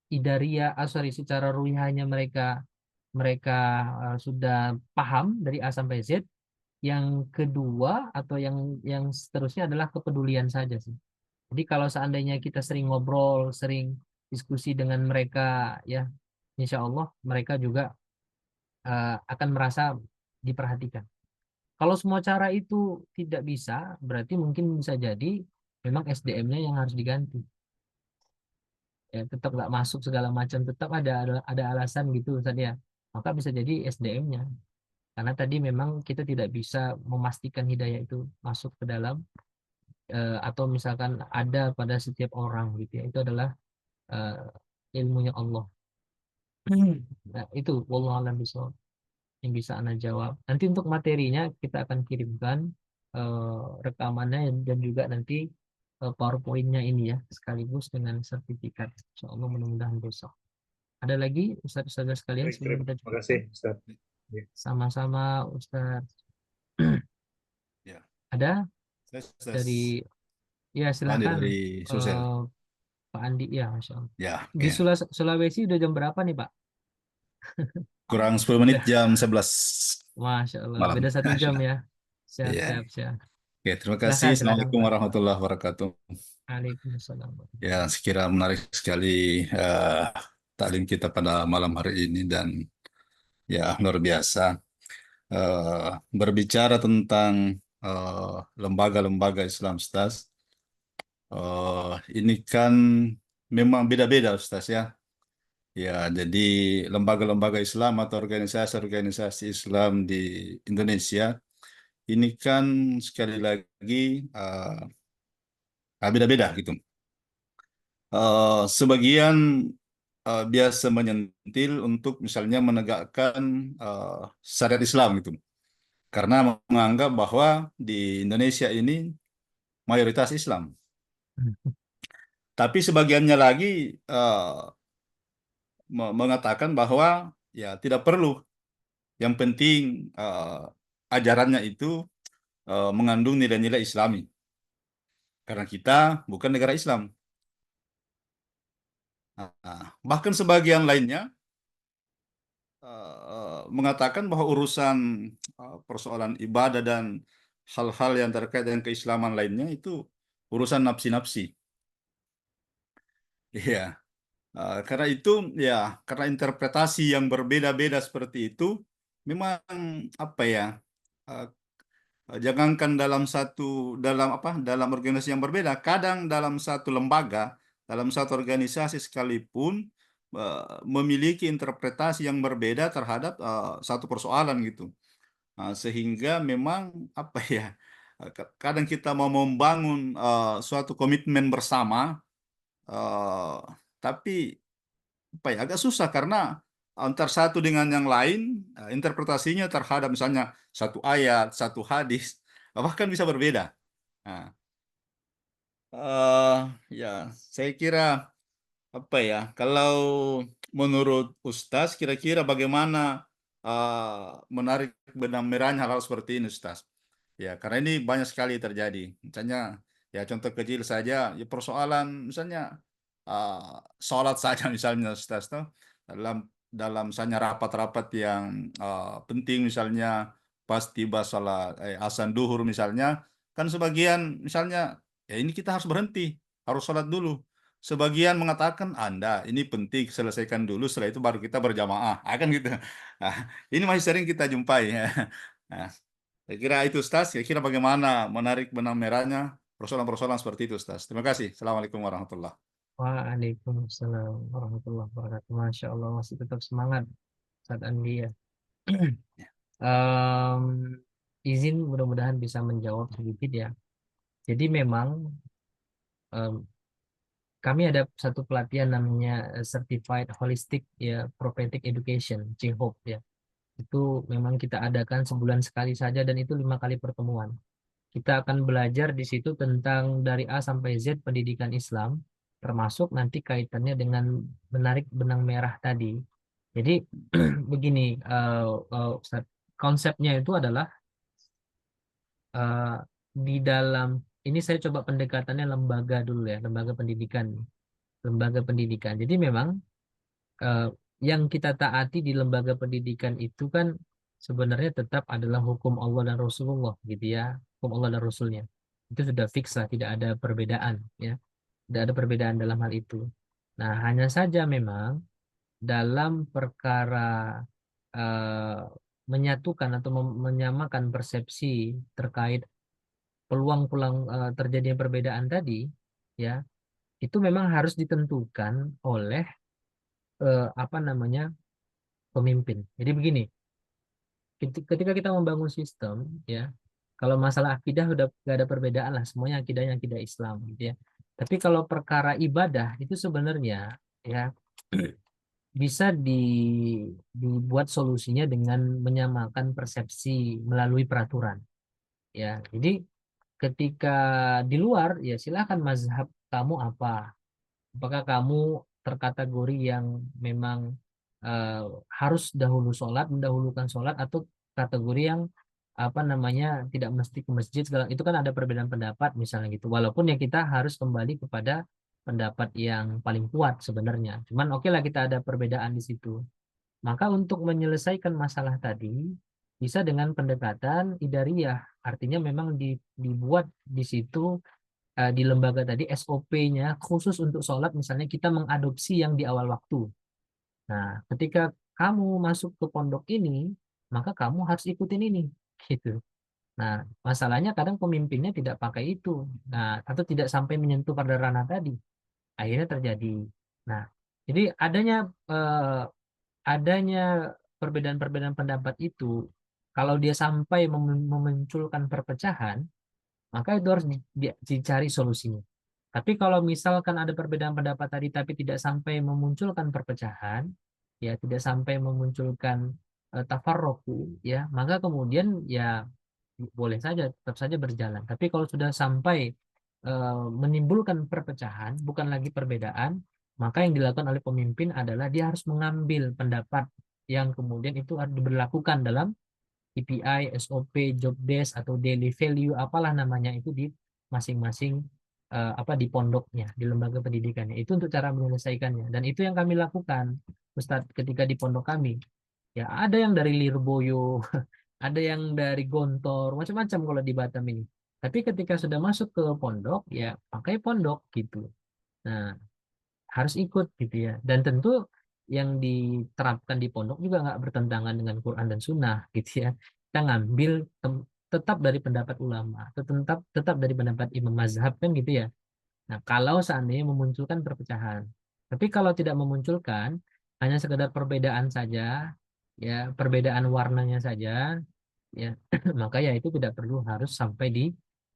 idaria, secara ruihanya mereka mereka sudah paham dari A sampai Z. Yang kedua atau yang seterusnya adalah kepedulian saja sih. Jadi kalau seandainya kita sering ngobrol, sering diskusi dengan mereka, ya, insya Allah mereka juga akan merasa diperhatikan. Kalau semua cara itu tidak bisa, berarti mungkin bisa jadi memang SDM-nya yang harus diganti. Ya, tetap nggak masuk segala macam, tetap ada alasan gitu Ustaz ya. Maka bisa jadi SDM-nya. Karena tadi memang kita tidak bisa memastikan hidayah itu masuk ke dalam atau misalkan ada pada setiap orang gitu ya. Itu adalah ilmunya Allah. Nah, itu wallahu a'lam bishawab yang bisa Anda jawab. Nanti untuk materinya kita akan kirimkan rekamannya dan juga nanti PowerPoint-nya ini ya sekaligus dengan sertifikat. Insya Allah mudah-mudahan besok. Ada lagi Ustaz-Ustaz sekalian Baik, sebelum kita terima cukupkan? kasih, Ustaz. Ya. Sama-sama Ustaz. Ya. Ada Saya Ustaz dari ya Andi silahkan dari Sulsel. Pak Andi ya Masya Allah. Ya, Di oke. Sulawesi udah jam berapa nih Pak? Kurang 10 menit Udah. jam 11 Masya Allah malam. beda 1 jam ya. Siap Iya. siap siap. Oke, terima kasih. Silahkan silahkan Assalamualaikum Pak. warahmatullahi wabarakatuh. Waalaikumsalam. Ya, sekira menarik sekali taklim kita pada malam hari ini dan ya luar biasa. Berbicara tentang lembaga-lembaga Islam, Ustaz. Ini kan memang beda-beda, Ustaz ya. Ya, jadi lembaga-lembaga Islam atau organisasi-organisasi Islam di Indonesia ini kan sekali lagi beda-beda gitu. Sebagian biasa menyentil untuk misalnya menegakkan syariat Islam gitu, karena menganggap bahwa di Indonesia ini mayoritas Islam. Tapi sebagiannya lagi mengatakan bahwa ya tidak perlu. Yang penting ajarannya itu mengandung nilai-nilai Islami. Karena kita bukan negara Islam. Bahkan sebagian lainnya mengatakan bahwa urusan persoalan ibadah dan hal-hal yang terkait dengan keislaman lainnya itu urusan nafsi-nafsi. Iya. Karena itu ya karena interpretasi yang berbeda-beda seperti itu memang apa ya uh, jangankan dalam organisasi yang berbeda, kadang dalam satu lembaga, dalam satu organisasi sekalipun memiliki interpretasi yang berbeda terhadap satu persoalan gitu. Sehingga memang apa ya kadang kita mau membangun suatu komitmen bersama, tapi apa ya agak susah karena antar satu dengan yang lain interpretasinya terhadap misalnya satu ayat, satu hadis bahkan bisa berbeda. Nah, ya saya kira apa ya, kalau menurut Ustaz kira-kira bagaimana menarik benang merahnya hal-hal seperti ini, Ustaz? Ya, karena ini banyak sekali terjadi. Misalnya, ya contoh kecil saja, ya persoalan misalnya sholat saja misalnya, Ustaz, toh, dalam misalnya rapat-rapat yang penting misalnya pas tiba sholat azan duhur misalnya, kan sebagian misalnya ya ini kita harus berhenti, harus sholat dulu. Sebagian mengatakan, Anda ini penting selesaikan dulu, setelah itu baru kita berjamaah. Kan gitu. Nah, ini masih sering kita jumpai. Ya. Nah, saya kira itu Ustaz, kira-kira bagaimana menarik benang merahnya persoalan-persoalan seperti itu Ustaz. Terima kasih. Assalamualaikum warahmatullahi Waalaikumsalam warahmatullahi wabarakatuh. Masya Allah, masih tetap semangat saat Andi ya. Em, izin mudah-mudahan bisa menjawab sedikit ya. Jadi memang em, kami ada satu pelatihan namanya Certified Holistic ya Prophetic Education, CHOP ya. Itu memang kita adakan sebulan sekali saja dan itu 5 kali pertemuan. Kita akan belajar di situ tentang dari A sampai Z pendidikan Islam, termasuk nanti kaitannya dengan menarik benang merah tadi. Jadi begini, Ustaz, konsepnya itu adalah eh, di dalam ini saya coba pendekatannya lembaga dulu ya, lembaga pendidikan, lembaga pendidikan. Jadi memang eh, yang kita taati di lembaga pendidikan itu kan sebenarnya tetap adalah hukum Allah dan Rasulullah gitu ya, hukum Allah dan Rasulnya. Itu sudah fix lah, tidak ada perbedaan ya, tidak ada perbedaan dalam hal itu. Nah, hanya saja memang dalam perkara eh, menyatukan atau menyamakan persepsi terkait peluang-peluang terjadinya perbedaan tadi, ya, itu memang harus ditentukan oleh apa namanya pemimpin. Jadi begini, ketika kita membangun sistem, ya, kalau masalah akidah udah gak ada perbedaan lah, semuanya akidahnya akidah Islam, gitu ya. Tapi kalau perkara ibadah itu sebenarnya ya bisa dibuat solusinya dengan menyamakan persepsi melalui peraturan. Ya, jadi ketika di luar ya silakan mazhab kamu apa. Apakah kamu terkategori yang memang eh, harus dahulu sholat, mendahulukan sholat, atau kategori yang apa namanya tidak mesti ke masjid segala itu kan ada perbedaan pendapat misalnya gitu. Walaupun ya kita harus kembali kepada pendapat yang paling kuat sebenarnya. Cuman oke lah kita ada perbedaan di situ. Maka untuk menyelesaikan masalah tadi bisa dengan pendekatan idariyah. Artinya memang dibuat di situ di lembaga tadi SOP-nya khusus untuk sholat misalnya kita mengadopsi yang di awal waktu. Nah, ketika kamu masuk ke pondok ini, maka kamu harus ikutin ini, gitu. Nah, masalahnya kadang pemimpinnya tidak pakai itu, nah atau tidak sampai menyentuh pada ranah tadi, akhirnya terjadi. Nah, jadi eh, adanya perbedaan-perbedaan pendapat itu, kalau dia sampai memunculkan perpecahan, maka itu harus dicari solusinya. Tapi kalau misalkan ada perbedaan pendapat tadi tapi tidak sampai memunculkan perpecahan, ya tidak sampai memunculkan tafarroku, ya maka kemudian ya boleh saja tetap saja berjalan. Tapi kalau sudah sampai menimbulkan perpecahan, bukan lagi perbedaan, maka yang dilakukan oleh pemimpin adalah dia harus mengambil pendapat yang kemudian itu harus diberlakukan dalam KPI, SOP, job desk atau daily value apalah namanya itu di masing-masing apa di pondoknya, di lembaga pendidikannya. Itu untuk cara menyelesaikannya dan itu yang kami lakukan Ustadz ketika di pondok kami. Ya ada yang dari Lirboyo, ada yang dari Gontor, macam-macam kalau di Batam ini. Tapi ketika sudah masuk ke pondok ya pakai pondok gitu. Nah, harus ikut gitu ya. Dan tentu yang diterapkan di pondok juga nggak bertentangan dengan Quran dan Sunnah gitu ya. Kita ngambil tetap dari pendapat ulama, atau tetap dari pendapat imam mazhab kan gitu ya. Nah, kalau seandainya memunculkan perpecahan, tapi kalau tidak memunculkan, hanya sekedar perbedaan saja, ya perbedaan warnanya saja, ya maka ya itu tidak perlu harus sampai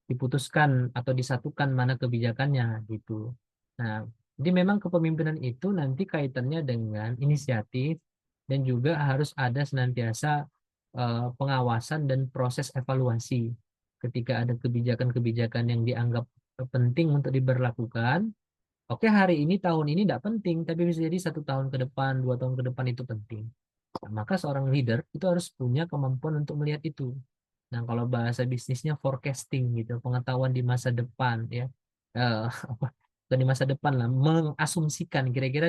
diputuskan atau disatukan mana kebijakannya gitu. Nah, jadi memang kepemimpinan itu nanti kaitannya dengan inisiatif dan juga harus ada senantiasa pengawasan dan proses evaluasi ketika ada kebijakan-kebijakan yang dianggap penting untuk diberlakukan, Oke, hari ini tahun ini tidak penting, tapi bisa jadi 1 tahun ke depan, 2 tahun ke depan itu penting. Nah, maka seorang leader itu harus punya kemampuan untuk melihat itu. Nah, kalau bahasa bisnisnya forecasting gitu, pengetahuan di masa depan ya. Apa? Bukan di masa depan lah, mengasumsikan kira-kira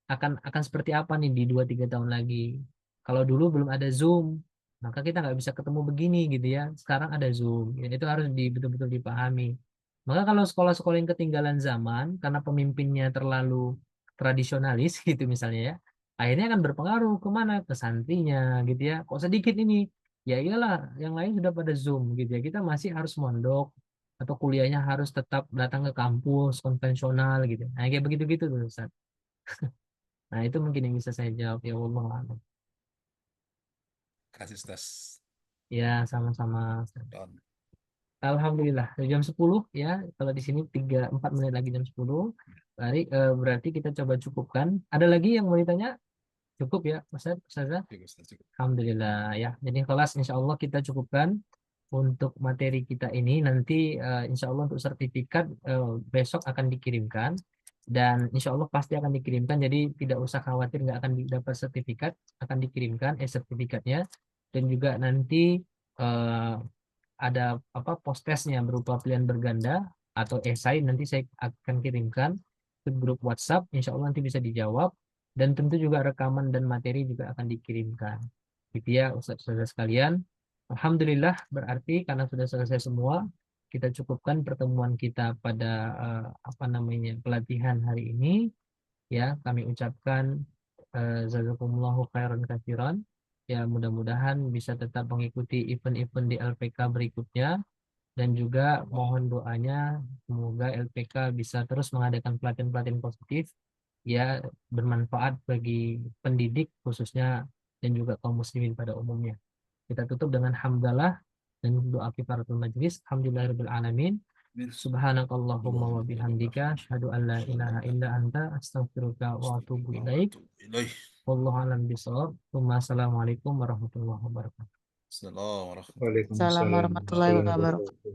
akan seperti apa nih di 2-3 tahun lagi. Kalau dulu belum ada Zoom, maka kita nggak bisa ketemu begini gitu ya. Sekarang ada Zoom, ya, itu harus betul-betul dipahami. Maka kalau sekolah-sekolah yang ketinggalan zaman karena pemimpinnya terlalu tradisionalis gitu misalnya ya, akhirnya akan berpengaruh kemana? Ke santrinya gitu ya. Kok sedikit ini? Ya iyalah, yang lain sudah pada Zoom gitu ya. Kita masih harus mondok atau kuliahnya harus tetap datang ke kampus konvensional gitu. Nah, kayak begitu-gitu tuh Ustaz. Nah, itu mungkin yang bisa saya jawab ya Allah. Kasih Ustaz. Ya, sama-sama. Don. Alhamdulillah, jam 10 ya. Kalau di sini 4 menit lagi jam 10. Berarti kita coba cukupkan. Ada lagi yang mau ditanya? Cukup ya, Ustaz, Ustazah? Cukup, Ustaz, cukup. Alhamdulillah ya. Jadi kelas insya Allah kita cukupkan untuk materi kita ini. Nanti insya Allah untuk sertifikat besok akan dikirimkan. Dan insya Allah pasti akan dikirimkan. Jadi tidak usah khawatir nggak akan dapat sertifikat. Akan dikirimkan sertifikatnya. Dan juga nanti eh, ada apa post-testnya berupa pilihan berganda atau esai. Nanti saya akan kirimkan ke grup WhatsApp. Insya Allah nanti bisa dijawab. Dan tentu juga rekaman dan materi juga akan dikirimkan. Gitu ya, Ustaz-Ustaz sekalian. Alhamdulillah, berarti karena sudah selesai semua, kita cukupkan pertemuan kita pada apa namanya pelatihan hari ini. Ya, kami ucapkan jazakumullahu khairan katsiran. Ya, mudah-mudahan bisa tetap mengikuti event-event di LPK berikutnya. Dan juga mohon doanya semoga LPK bisa terus mengadakan pelatihan-pelatihan positif ya, bermanfaat bagi pendidik khususnya dan juga kaum muslimin pada umumnya. Kita tutup dengan hamdalah dan doa kifaratul majlis. Alhamdulillahirabbil alamin. Subhanakallahumma wa bihamdika asyhadu an la ilaha illa anta astaghfiruka wa atubu ilaik. Wallahu a'lam bishawab. Wassalamualaikum warahmatullahi wabarakatuh. Assalamualaikum Assalamualaikum warahmatullahi wabarakatuh.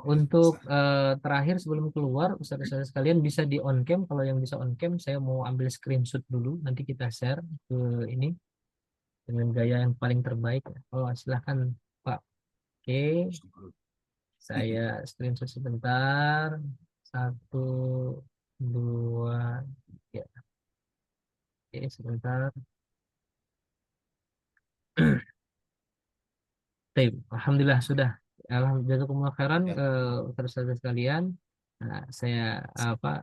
Untuk terakhir sebelum keluar, Ustaz-Ustaz sekalian bisa di on cam. Kalau yang bisa on cam, saya mau ambil screenshot dulu. Nanti kita share ke ini dengan gaya yang paling terbaik. Oh, silahkan Pak. Oke, saya screenshot sebentar. 1, 2, ya. Oke, sebentar. Baik, Alhamdulillah sudah. Alhamdulillah khairan Ustaz-Ustaz sekalian. Nah, saya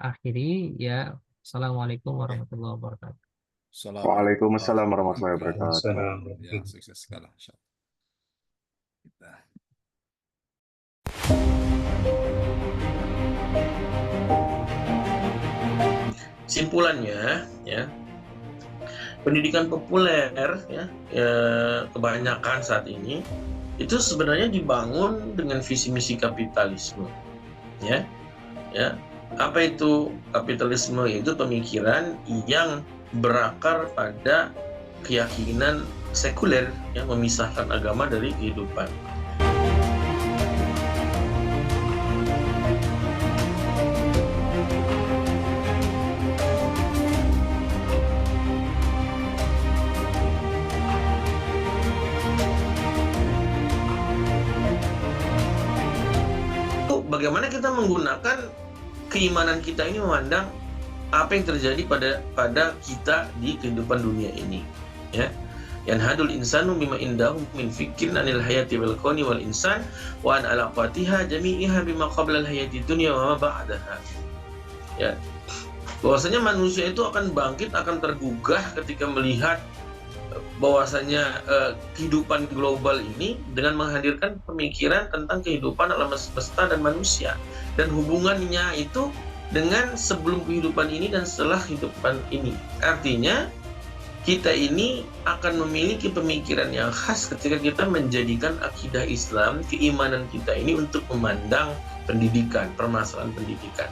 akhiri ya. Assalamualaikum warahmatullahi wabarakatuh. Waalaikumsalam warahmatullahi wabarakatuh. Ya, sukses sekali. Kita. Simpulannya, ya, pendidikan populer ya, kebanyakan saat ini itu sebenarnya dibangun dengan visi misi kapitalisme, ya. Apa itu kapitalisme? Itu pemikiran yang berakar pada keyakinan sekuler yang memisahkan agama dari kehidupan. Bagaimana kita menggunakan keimanan kita ini memandang apa yang terjadi pada kita di kehidupan dunia ini, ya. Yanhadul insanu bima indahu min fikrin anil hayati wal kauni wal insan wa an alaqatiha jami'iha bima qabla al hayati dunya wa ma ba'daha. Ya. Bahwasanya manusia itu akan bangkit, akan tergugah ketika melihat bahwasanya kehidupan global ini dengan menghadirkan pemikiran tentang kehidupan alam semesta dan manusia, dan hubungannya itu dengan sebelum kehidupan ini dan setelah kehidupan ini. Artinya kita ini akan memiliki pemikiran yang khas ketika kita menjadikan akidah Islam, keimanan kita ini untuk memandang pendidikan, permasalahan pendidikan.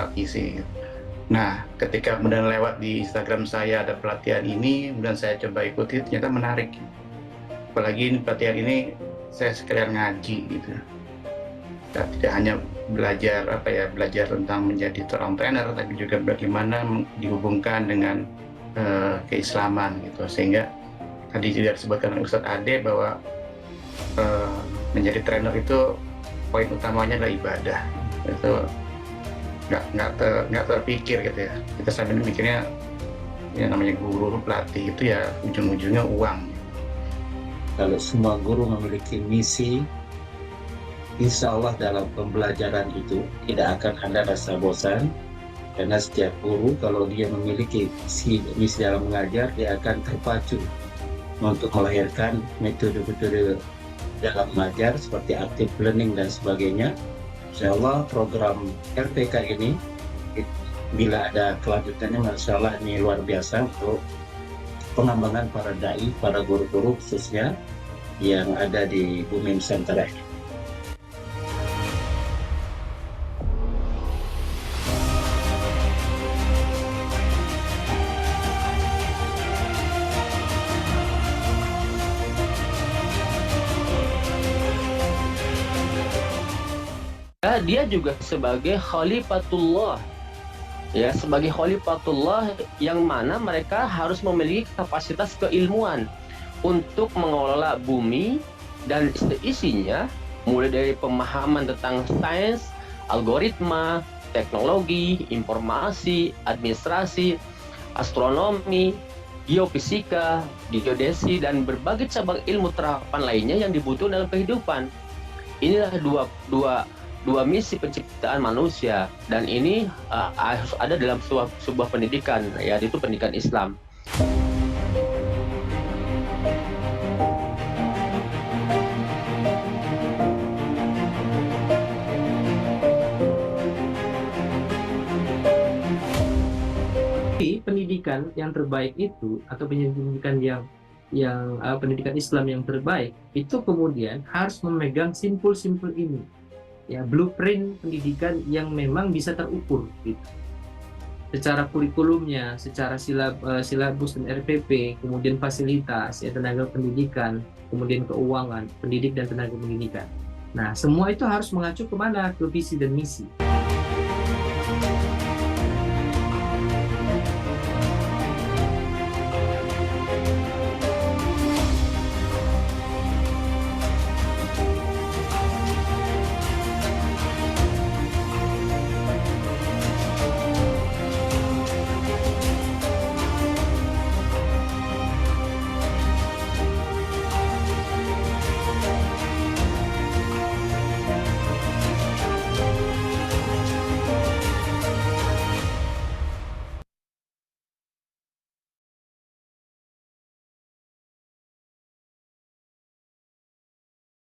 praktisi. Nah, ketika kemudian lewat di Instagram saya ada pelatihan ini, kemudian saya coba ikuti, ternyata menarik. Apalagi ini pelatihan ini saya sekalian ngaji gitu. Dan tidak hanya belajar belajar tentang menjadi seorang trainer, tapi juga bagaimana dihubungkan dengan keislaman gitu. Sehingga tadi juga disebutkan oleh Ustadz Ade bahwa menjadi trainer itu poin utamanya adalah ibadah. Itu nggak terpikir gitu ya. Kita sampai mikirnya ya namanya guru pelatih itu ya ujung-ujungnya uang. Kalau semua guru memiliki misi, insya Allah dalam pembelajaran itu tidak akan ada rasa bosan, karena setiap guru kalau dia memiliki misi dalam mengajar, dia akan terpacu untuk melahirkan metode-metode dalam mengajar seperti active learning dan sebagainya. Insya Allah program RPK ini bila ada kelanjutannya, Masya Allah ini luar biasa untuk pengembangan para dai, para guru-guru khususnya yang ada di bumi Nusantara ini. Dia juga sebagai khalifatullah, ya, sebagai khalifatullah yang mana mereka harus memiliki kapasitas keilmuan untuk mengelola bumi dan seisinya, mulai dari pemahaman tentang sains, algoritma, teknologi, informasi, administrasi, astronomi, geofisika, geodesi, dan berbagai cabang ilmu terapan lainnya yang dibutuhkan dalam kehidupan. Inilah dua misi penciptaan manusia, dan ini harus ada dalam sebuah pendidikan, yaitu pendidikan Islam. Pendidikan yang terbaik itu, atau pendidikan pendidikan Islam yang terbaik itu kemudian harus memegang simpul-simpul ini, ya, blueprint pendidikan yang memang bisa terukur gitu, secara kurikulumnya, secara silabus dan RPP, kemudian fasilitas, ya, tenaga pendidikan, kemudian keuangan, pendidik dan tenaga pendidikan. Nah, semua itu harus mengacu kemana? Ke visi dan misi.